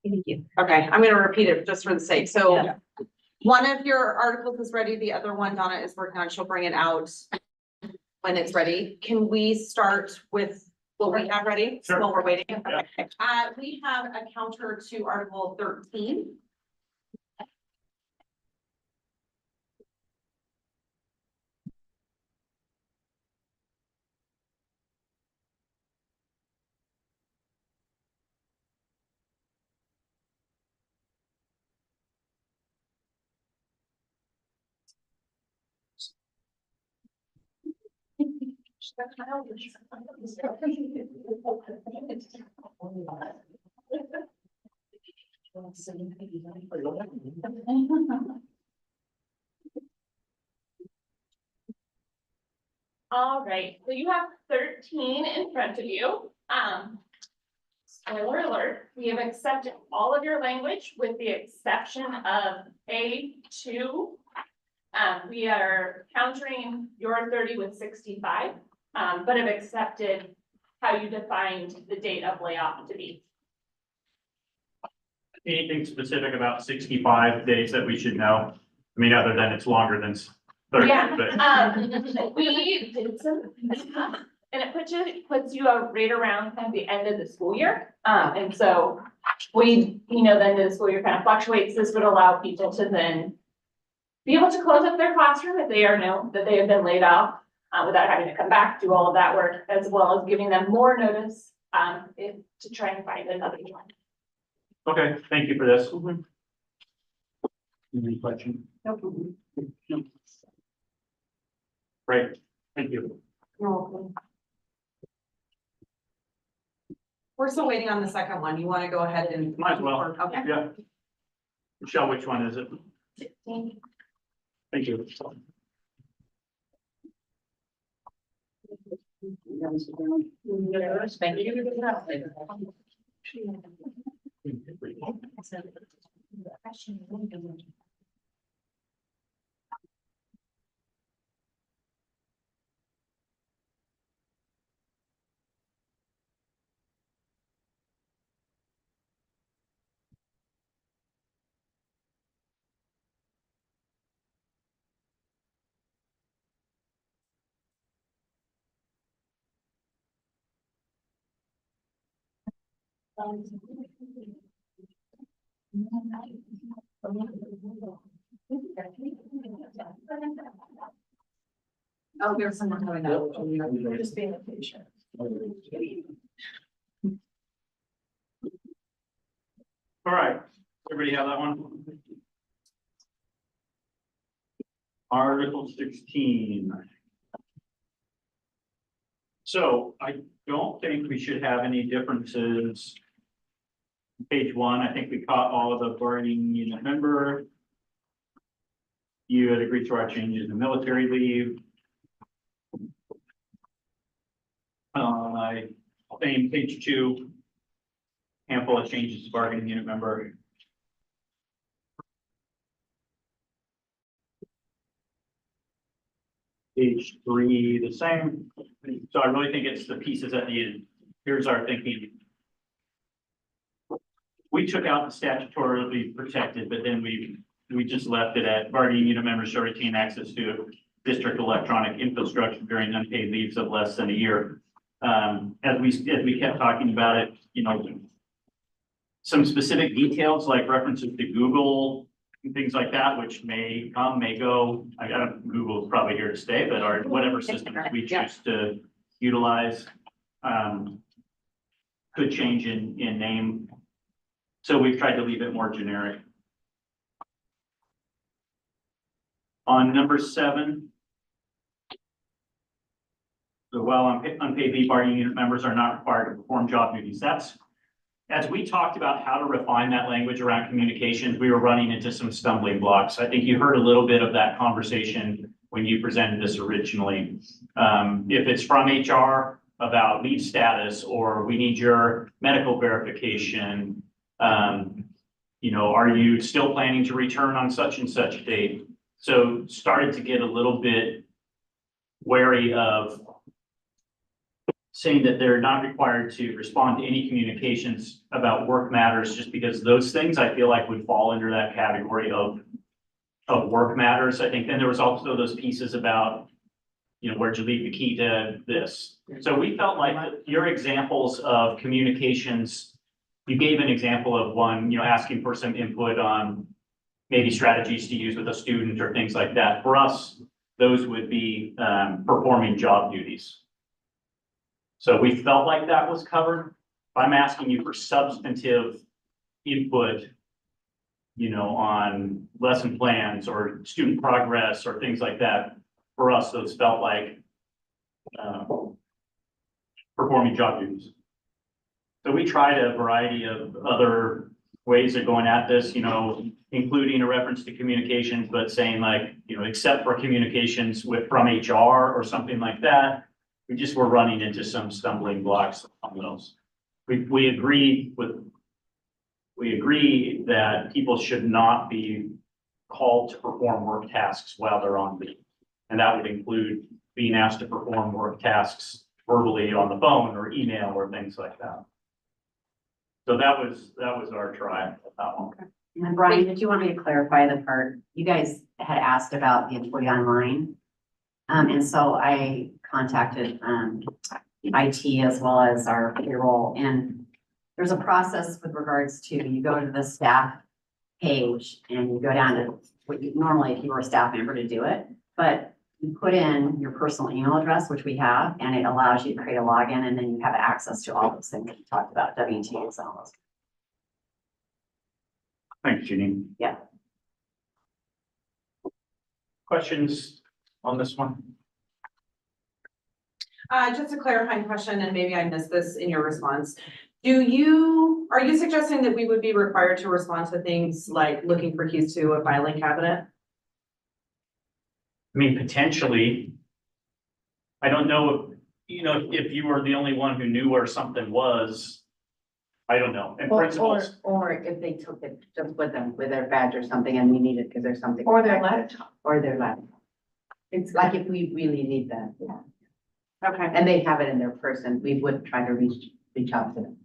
Thank you. Okay, I'm gonna repeat it just for the sake. So Yeah. one of your articles is ready. The other one Donna is working on. She'll bring it out when it's ready. Can we start with what we have ready Sure. while we're waiting? Yeah. Okay. We have a counter to Article 13. All right, so you have 13 in front of you. Spoiler alert, we have accepted all of your language with the exception of A2. We are countering your 30 with 65, but have accepted how you defined the date of layoff to be. Anything specific about 65 days that we should know? I mean, other than it's longer than 30, Yeah, but we did some, and it puts you right around kind of the end of the school year. And so we, then the school year kind of fluctuates. This would allow people to then be able to close up their classroom if they know that they have been laid off, without having to come back, do all of that work, as well as giving them more notice, to try and find another one. okay, thank you for this. Any question? Great, thank you. We're still waiting on the second one. You want to go ahead and? Might as well. Okay. Yeah. Michelle, which one is it? Thank you. Oh, there's someone coming up. We're just being patient. All right, everybody have that one? Article 16. So I don't think we should have any differences. Page 1, I think we caught all of the bargaining unit member. You had agreed to our changes in military leave. I think page 2, handful of changes to bargaining unit member. Page 3, the same. So I really think it's the pieces at the end. Here's our thinking. We took out the statutorily protected, but then we just left it at bargaining unit members shall retain access to district electronic infrastructure during unpaid leaves of less than a year. As we kept talking about it, some specific details like references to Google and things like that, which may come, may go. Google's probably here to stay, but whatever systems we choose to utilize could change in name. So we've tried to leave it more generic. On number 7. So while unpaid leave bargaining unit members are not required to perform job duties, that's, as we talked about how to refine that language around communications, we were running into some stumbling blocks. I think you heard a little bit of that conversation when you presented this originally. If it's from HR about leave status, or we need your medical verification, are you still planning to return on such and such date? So started to get a little bit wary of saying that they're not required to respond to any communications about work matters, just because those things I feel like would fall under that category of work matters. I think then there was also those pieces about, where'd you leave the key to this? So we felt like your examples of communications, you gave an example of one, asking for some input on maybe strategies to use with a student or things like that. For us, those would be performing job duties. So we felt like that was covered. If I'm asking you for substantive input, on lesson plans or student progress or things like that, for us, those felt like performing job duties. So we tried a variety of other ways of going at this, including a reference to communications, but saying like, except for communications from HR or something like that. We just were running into some stumbling blocks on those. We agree that people should not be called to perform work tasks while they're on leave. And that would include being asked to perform work tasks verbally on the phone or email or things like that. So that was our try at that one. And then Brian, did you want me to clarify the part? You guys had asked about the employee online. And so I contacted IT as well as our payroll, and there's a process with regards to, you go to the staff page and you go down to what you normally, if you were a staff member, to do it, but you put in your personal email address, which we have, and it allows you to create a login, and then you have access to all those things that you talked about, W-2s and all those. Thanks, Jeanine. Yeah. Questions on this one? Just a clarifying question, and maybe I missed this in your response. Are you suggesting that we would be required to respond to things like looking for keys to a filing cabinet? I mean, potentially. I don't know if you were the only one who knew where something was. I don't know. And principals, Or if they took it just with them, with their badge or something, and we need it because there's something. Or their laptop. Or their laptop. It's like if we really need that, Okay, and they have it in their person, we would try to reach out to them.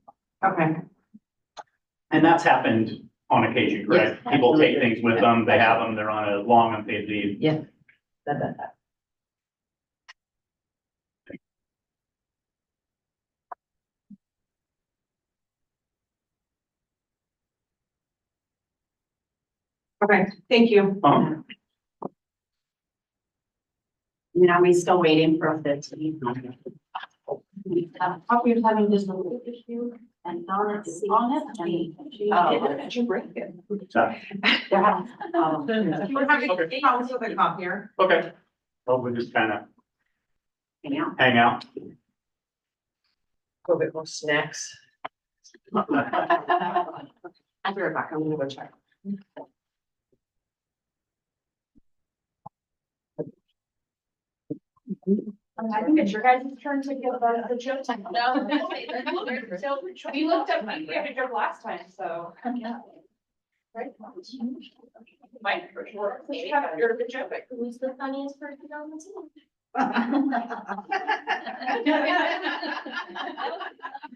okay. and that's happened on occasion, correct? Yes, People take absolutely. things with them, they have them, they're on a long unpaid leave. Yeah. That. Okay, thank you. Um, Are we still waiting for a 15th? We're having this issue and Donna is on it and she. Did you break it? They're having, We're having problems with the copier. Okay. Well, we'll just kind of hang out. Go get more snacks. I'll be right back. I'm gonna go check. I think it's your guys' turn to give the joke. No, we looked up, we had a joke last time, so. Yeah. Right. Mike, for sure. You're the joke. Who's the funniest person on the team?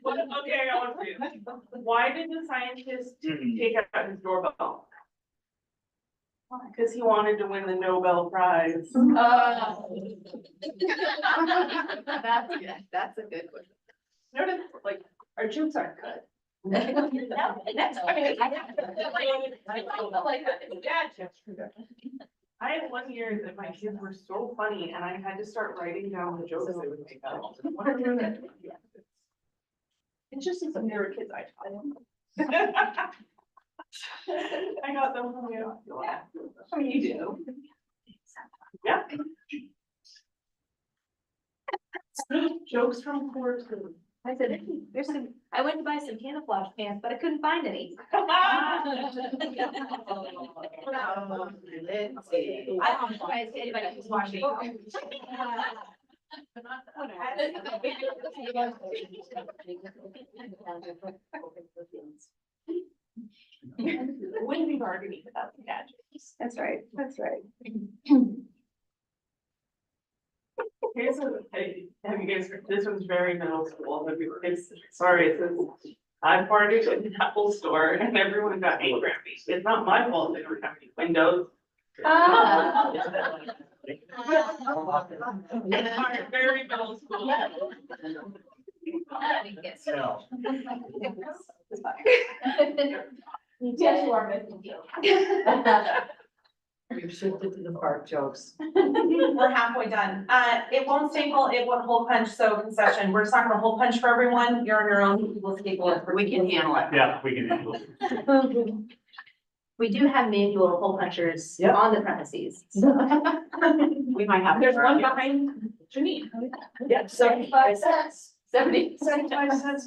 Okay, I want to see it. Why did the scientist take out his doorbell? Because he wanted to win the Nobel Prize. That's a good one. Notice, like, our jokes aren't good. That's, I mean, I had one year that my kids were so funny and I had to start writing down the jokes they would make up. It's just some they were kids I taught. I got them from you. Yeah, I mean, you do. Yeah. Jokes from poor food. I said, hey, there's some, I went to buy some camouflage pants, but I couldn't find any. I don't know if anybody was watching. Wouldn't be bargaining without the gadgets. That's right, that's right. Here's a, hey, have you guys, this one's very middle school, it's, sorry, it says, I farted in the Apple store and everyone got angry at me. It's not my fault they don't have any windows. Very middle school. Yes, you are good. We've shifted to the park jokes. We're halfway done. It won't staple, it won't hole punch, so concession. We're just not gonna hole punch for everyone. You're on your own. We'll staple it. We can handle it. Yeah, we can handle it. We do have manual hole punchers Yep. on the premises. We might have. There's one behind Janine. Yeah, 75 cents. 75 cents.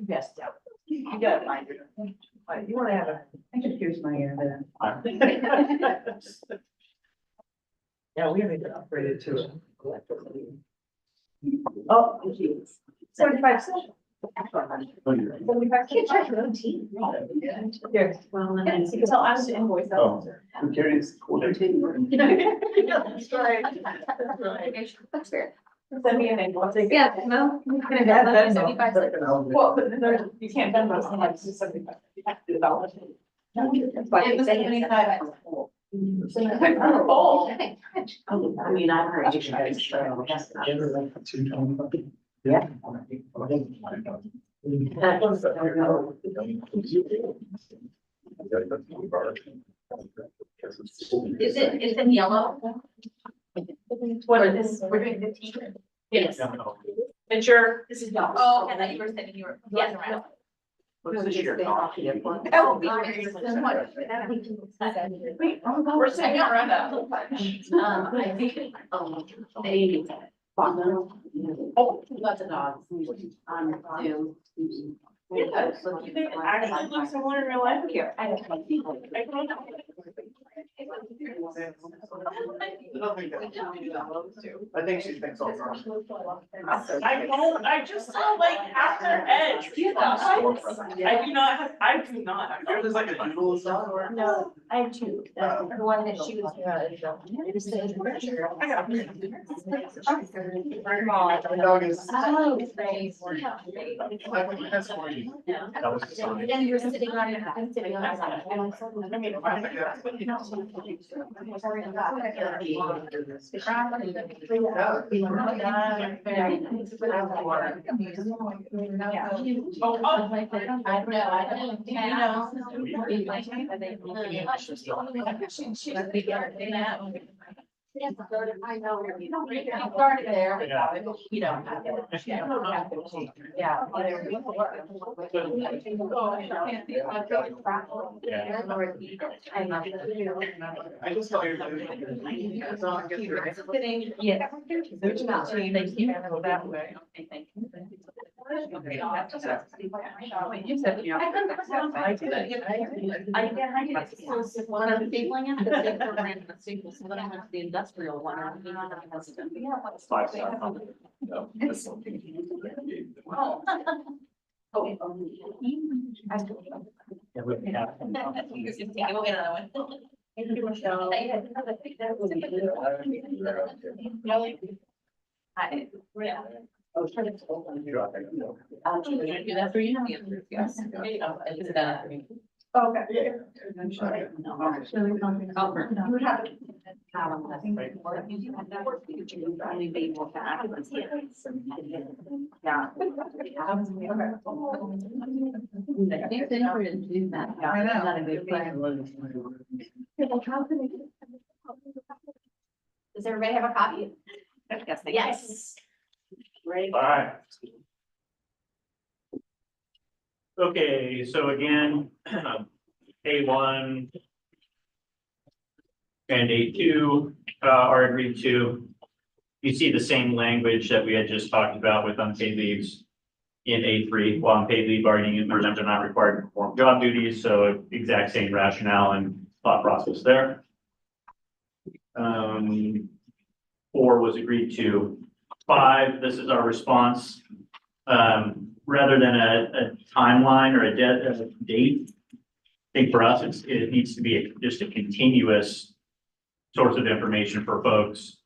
Yes, yeah. You got it, Mike. You wanna have a, I just pierce my ear there. Yeah, we haven't upgraded to it. Oh, geez. 75 cents. Here, well, and then you can tell us to invoice that. Oh, I'm curious. That's right. That's fair. Send me an invoice. Yeah, no. That's 75 cents. Well, but there's, you can't done those, like, 75. You have to do that. That's why they say it's 75. Oh. Okay. I mean, I've heard you guys. Yeah. Is it in yellow? What is this? We're doing 15. Yes. It's your, This is yellow. Oh, okay, I thought you were saying you were. Yes. What's this year? Oh. we're sitting around that. I think, they. Oh, lots of dogs. On Zoom. You actually look similar in real life here. I don't know. I think she thinks so. I just saw like after Edge. I do not have, I do not have. There's like a doodle and stuff. No, I have two. The one that she was. My dog is. Oh. That's for you. That was the sign. And you're sitting on it, I'm sitting on it. And I'm sort of- I mean, I think that's. I know, you don't read it, you started there, you don't have to. Yeah. I just thought you were. It's not good for- Yeah. There's not, so you can't go that way. You said, you know. I did that. So when I'm stapling it, the stapler ran the staple, so then I went to the industrial one. Five star. No, that's something. Yeah, we have. Thank you, Michelle. Does everybody have a copy? Yes. All right. Okay, so again, A1 and A2 are agreed to. You see the same language that we had just talked about with unpaid leaves in A3, while unpaid leave bargaining members are not required to perform job duties, so exact same rationale and thought process there. 4 was agreed to. 5, this is our response. Rather than a timeline or a date, think for us, it needs to be just a continuous source of information for folks.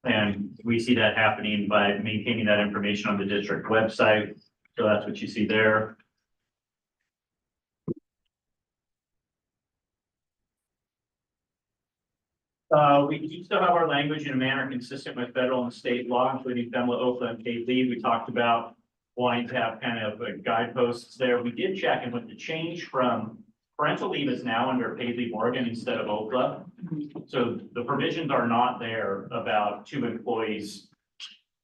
And we see that happening by maintaining that information on the district website. So that's what you see there. We do still have our language in a manner consistent with federal and state law, including FEMLA, OFLA, and paid leave. We talked about wanting to have kind of guideposts there. We did check, and with the change from parental leave is now under paid leave Oregon instead of OFLA. So the provisions are not there about two employees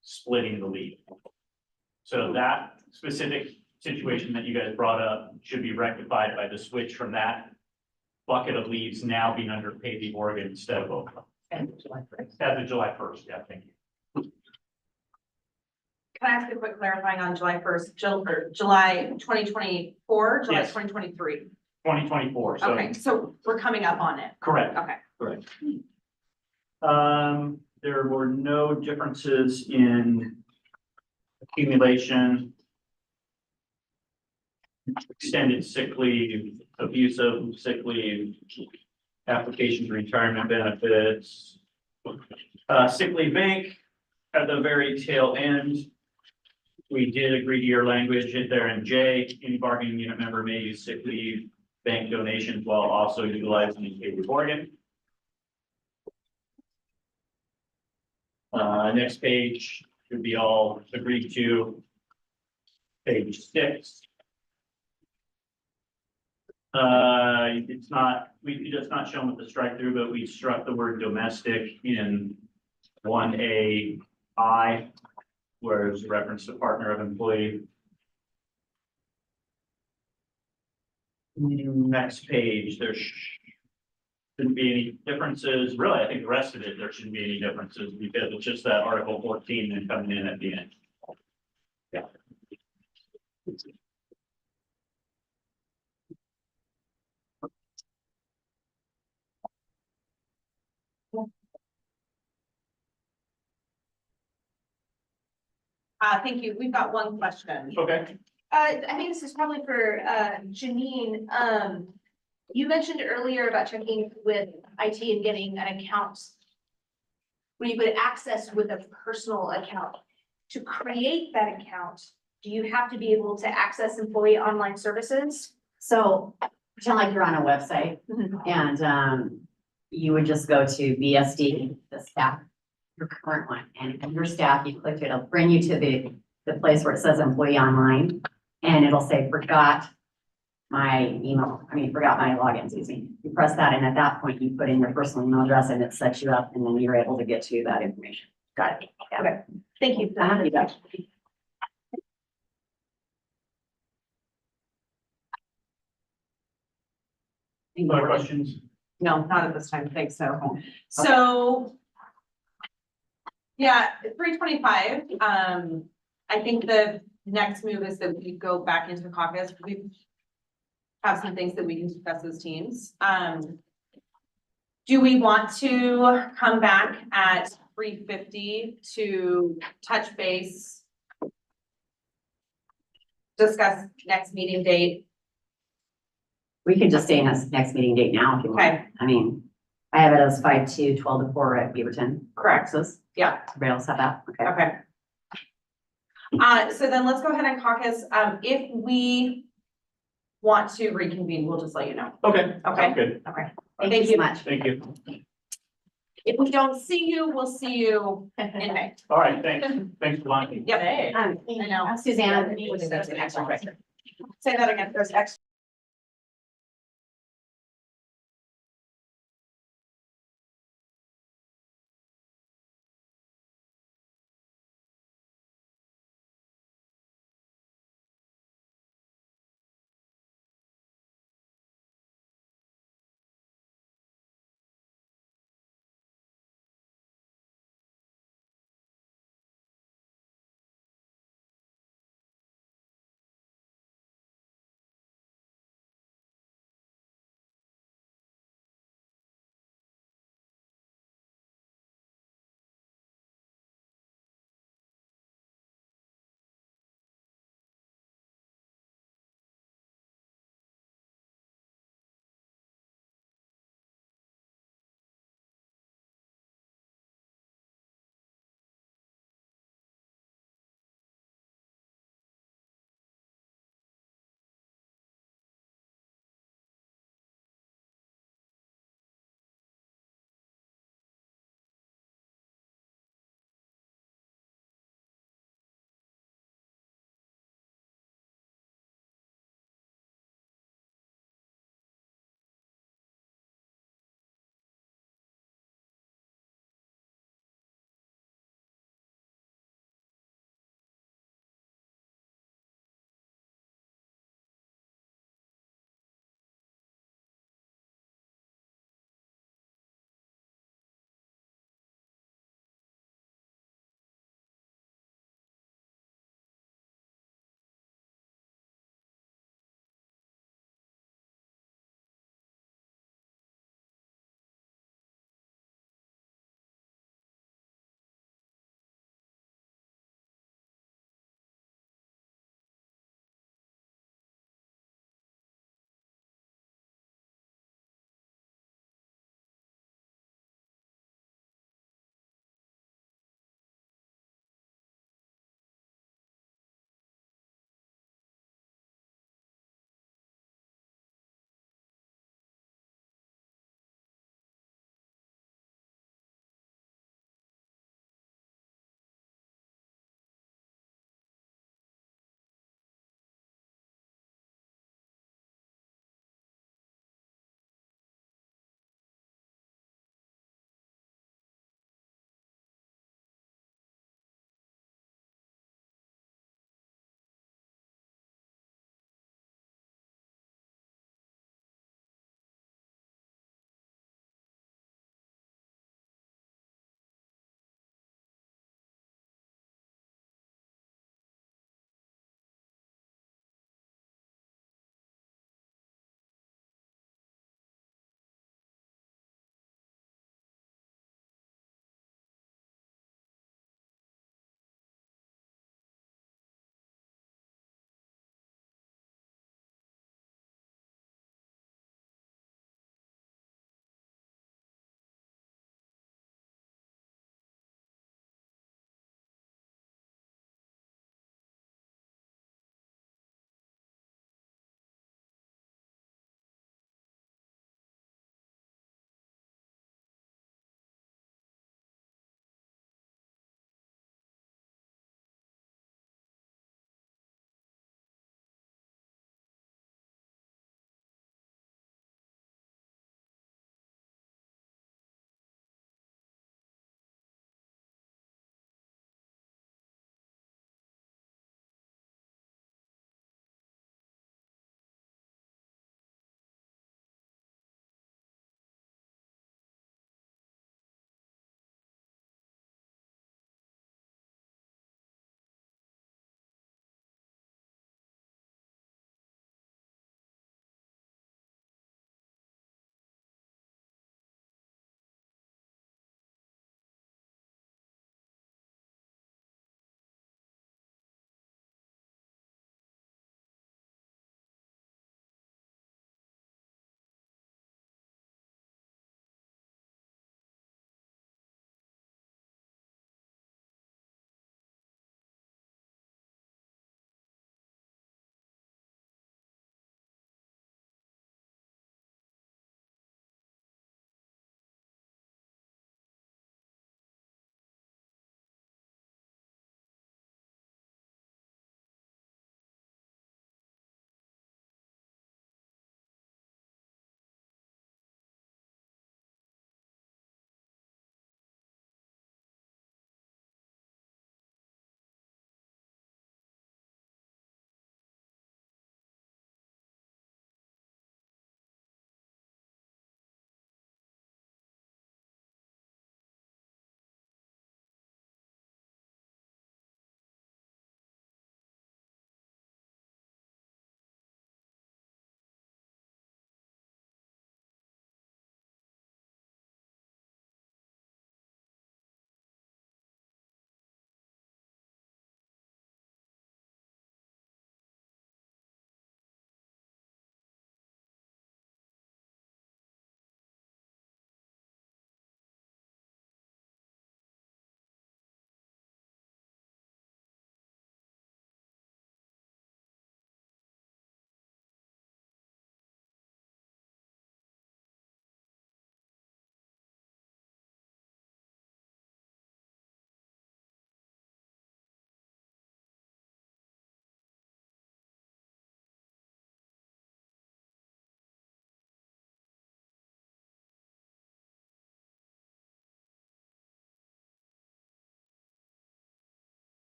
splitting the leave. So that specific situation that you guys brought up should be rectified by the switch from that bucket of leaves now being under paid leave Oregon instead of OFLA. And July 1st. As of July 1st, yeah, thank you. Can I ask a quick clarifying on July 1st, July 2024, July Yes. 2023? 2024, so. Okay, so we're coming up on it. Correct. Okay. Correct. There were no differences in accumulation, extended sick leave, abusive sick leave, application for retirement benefits, sick leave bank at the very tail end. We did agree to your language there in J, any bargaining unit member may use sick leave bank donations while also utilizing the paid leave Oregon. Next page should be all agreed to. Page 6. It's not shown with the strike through, but we struck the word domestic in 1A I, where it's a reference to partner of employee. Next page, there shouldn't be any differences. Really, I think the rest of it, there shouldn't be any differences because it's just that Article 14 and coming in at the end. Yeah. Thank you. We've got one question. Okay. I think this is probably for Janine. You mentioned earlier about checking with IT and getting an account where you could access with a personal account. To create that account, do you have to be able to access employee online services? So pretend like you're on a website and you would just go to BSD, the staff, your current one, and your staff, you click it, it'll bring you to the place where it says employee online, and it'll say forgot my forgot my login, excuse me. You press that, and at that point, you put in your personal email address and it sets you up, and then you're able to get to that information. Got it. Yeah. Okay, thank you. You bet. Any other questions? No, not at this time. Thanks. So. Yeah, 325. I think the next move is that we go back into caucus. We have some things that we can discuss as teams. Do we want to come back at 350 to touch base? Discuss next meeting date? We could just stay in this next meeting date now if you want. Okay. I mean, I have it as 5/2, 12 to 4 at Beaverton. Correct. Texas. Yeah. Everybody else have that? Okay. Okay. So then let's go ahead and caucus. If we want to reconvene, we'll just let you know. Okay. Okay. Sounds good. Okay. Thank you so much. Thank you. If we don't see you, we'll see you in May. All right, thanks. Thanks for watching. Yep. Um, I know. Suzanne. Say that again. There's extra.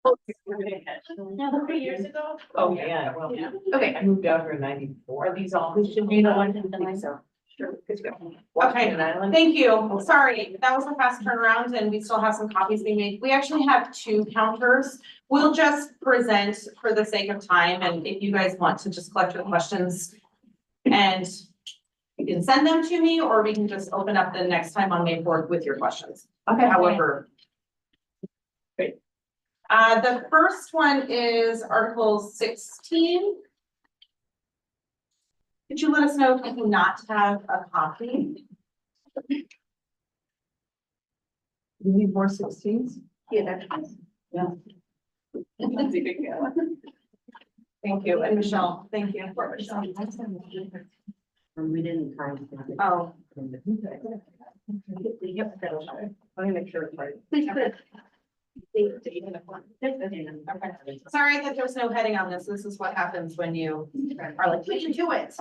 Now, 3 years ago. Oh, yeah, well, Yeah. okay, I moved out here in 94. Are these all, we should be the one to think so. Sure, good to go. Okay. Washington Island. Thank you. Sorry, that was a fast turnaround and we still have some copies being made. We actually have 2 counters. We'll just present for the sake of time, and if you guys want to just collect your questions and you can send them to me, or we can just open up the next time on May 4th with your questions. Okay. However. Great. The first one is Article 16. Could you let us know if you do not have a copy? You need more 16s? Yeah, that's. Yeah. Thank you, and Michelle, thank you. We didn't try to. Oh. Let me make sure it's right. Please put it. Sorry that there's no heading on this. This is what happens when you are like, we can do it.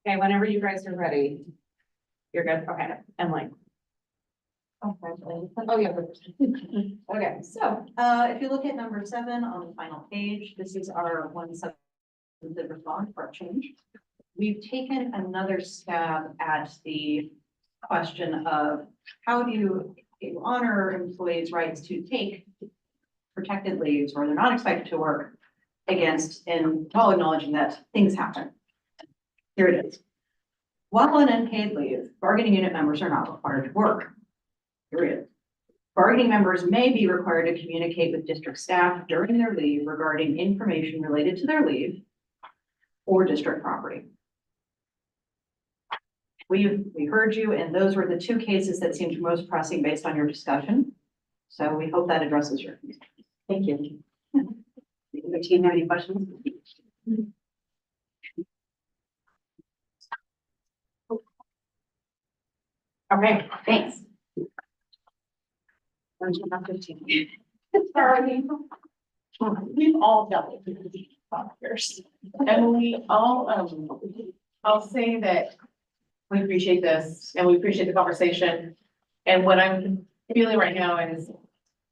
Okay, whenever you guys are ready. You're good, okay, Emily. Oh, yeah. Okay, so, if you look at number 7 on the final page, this is our the response for a change. We've taken another stab at the question of how do you honor employees' rights to take protected leaves where they're not expected to work against, and while acknowledging that things happen. Here it is. While on unpaid leave, bargaining unit members are not required to work. Period. Bargaining members may be required to communicate with district staff during their leave regarding information related to their leave or district property. We heard you, and those were the 2 cases that seemed most pressing based on your discussion. So we hope that addresses your. Thank you. The team have any questions? Okay, Thanks. Sorry. We've all dealt with these factors. And we all, I'll say that we appreciate this and we appreciate the conversation. And what I'm feeling right now is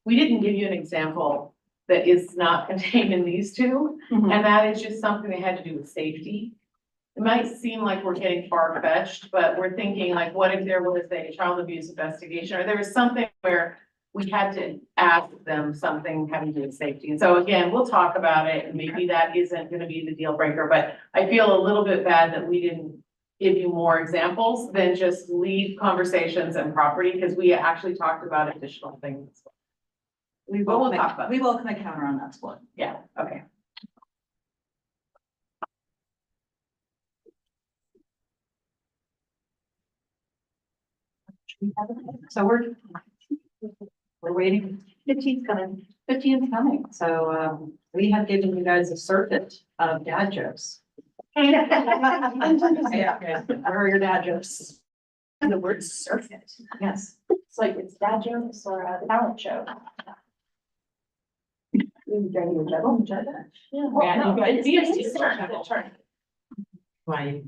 we didn't give you an example that is not contained in these 2. Mhm. And that is just something that had to do with safety. It might seem like we're getting far-fetched, but we're thinking like, what if there was a child abuse investigation, or there was something where we had to ask them something having to do with safety. And so again, we'll talk about it, and maybe that isn't gonna be the deal breaker, but I feel a little bit bad that we didn't give you more examples than just leave conversations and property, because we actually talked about additional things. But we'll talk about it. We welcome a counter on that split. Yeah, okay. So we're waiting. 15's coming. 15's coming. So, we have given you guys a circuit of dad jokes. Yeah, where are your dad jokes? And the word circuit. Yes. It's like it's dad jokes or a talent show. Yeah, no, but it's BSD's turn. Why?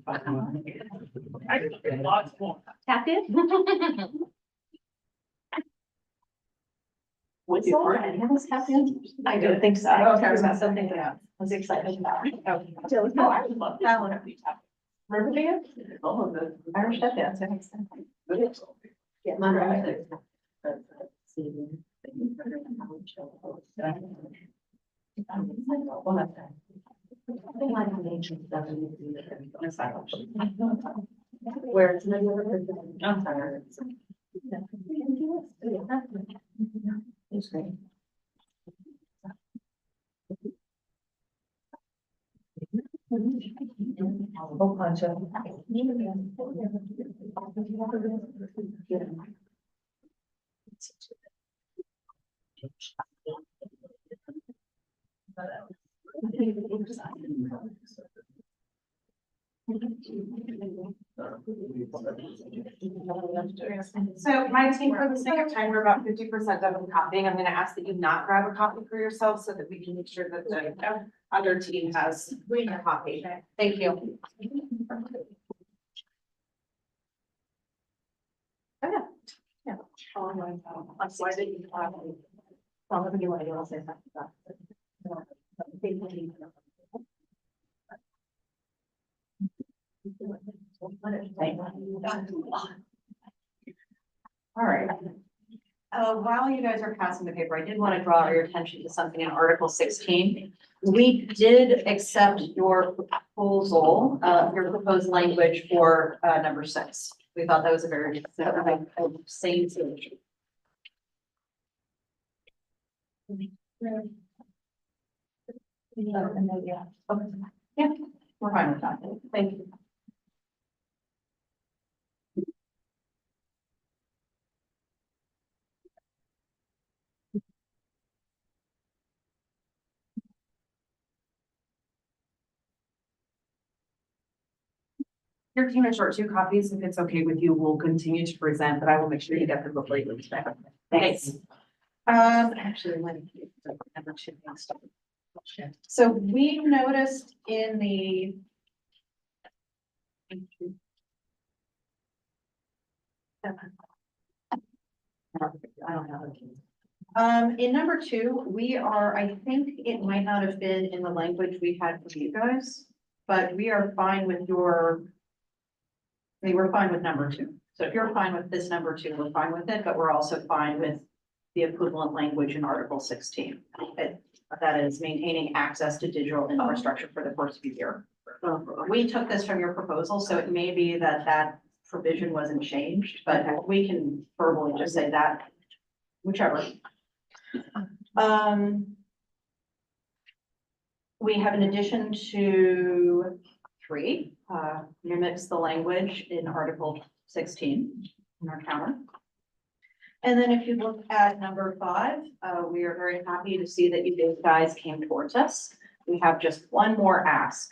Tapped in? What's I don't think so. Oh, okay. It was about something that I was excited about. Oh, I would love that. Riverdale? Oh, the Irish step dance, that makes sense. Yeah. Where it's. I'm sorry. It's great. Whole bunch of. So my team, for the sake of time, we're about 50% done with copying. I'm gonna ask that you not grab a copy for yourself so that we can make sure that the other team has a copy. Thank you. I'm sorry that you have. Some of you want to say All right. While you guys are passing the paper, I did want to draw your attention to something in Article 16. We did accept your proposal, your proposed language for number 6. We thought that was a very same solution. Yeah, we're fine with that. Thank you. Your team is short 2 copies. If it's okay with you, we'll continue to present, but I will make sure you get them before you leave. Thanks. Actually, number 2. So we noticed in the. I don't know. In number 2, we are, I think it might not have been in the language we had for you guys, but we are fine with your. We were fine with number 2. So if you're fine with this number 2, we're fine with it, but we're also fine with the equivalent language in Article 16. That is maintaining access to digital infrastructure for the course of the year. We took this from your proposal, so it may be that that provision wasn't changed, but we can verbally just say that, whichever. We have an addition to 3, mimics the language in Article 16 in our counter. And then if you look at number 5, we are very happy to see that you guys came towards us. We have just one more ask.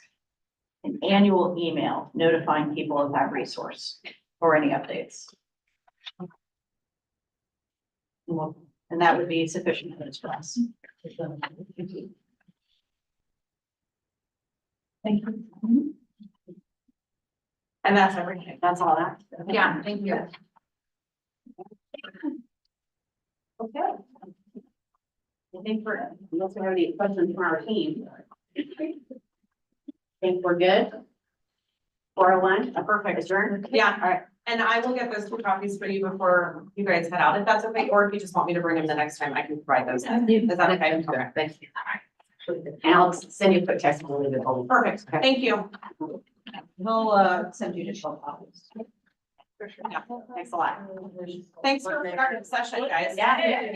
An annual email notifying people of that resource or any updates. And that would be sufficient for us. Thank you. And that's everything. That's all that. Yeah, thank you. Okay. I think we're, unless we have any questions from our team. Think we're good? 401, a perfect adjourn. Yeah. All right. And I will get those 2 copies for you before you guys head out, if that's okay, or if you just want me to bring them the next time, I can provide those. Is that okay? Okay. Thank you. And I'll send you a quick text. We'll leave it all. Perfect. Thank you. We'll send you additional copies. Yeah. Thanks a lot. Thanks for starting the session, guys. Yeah.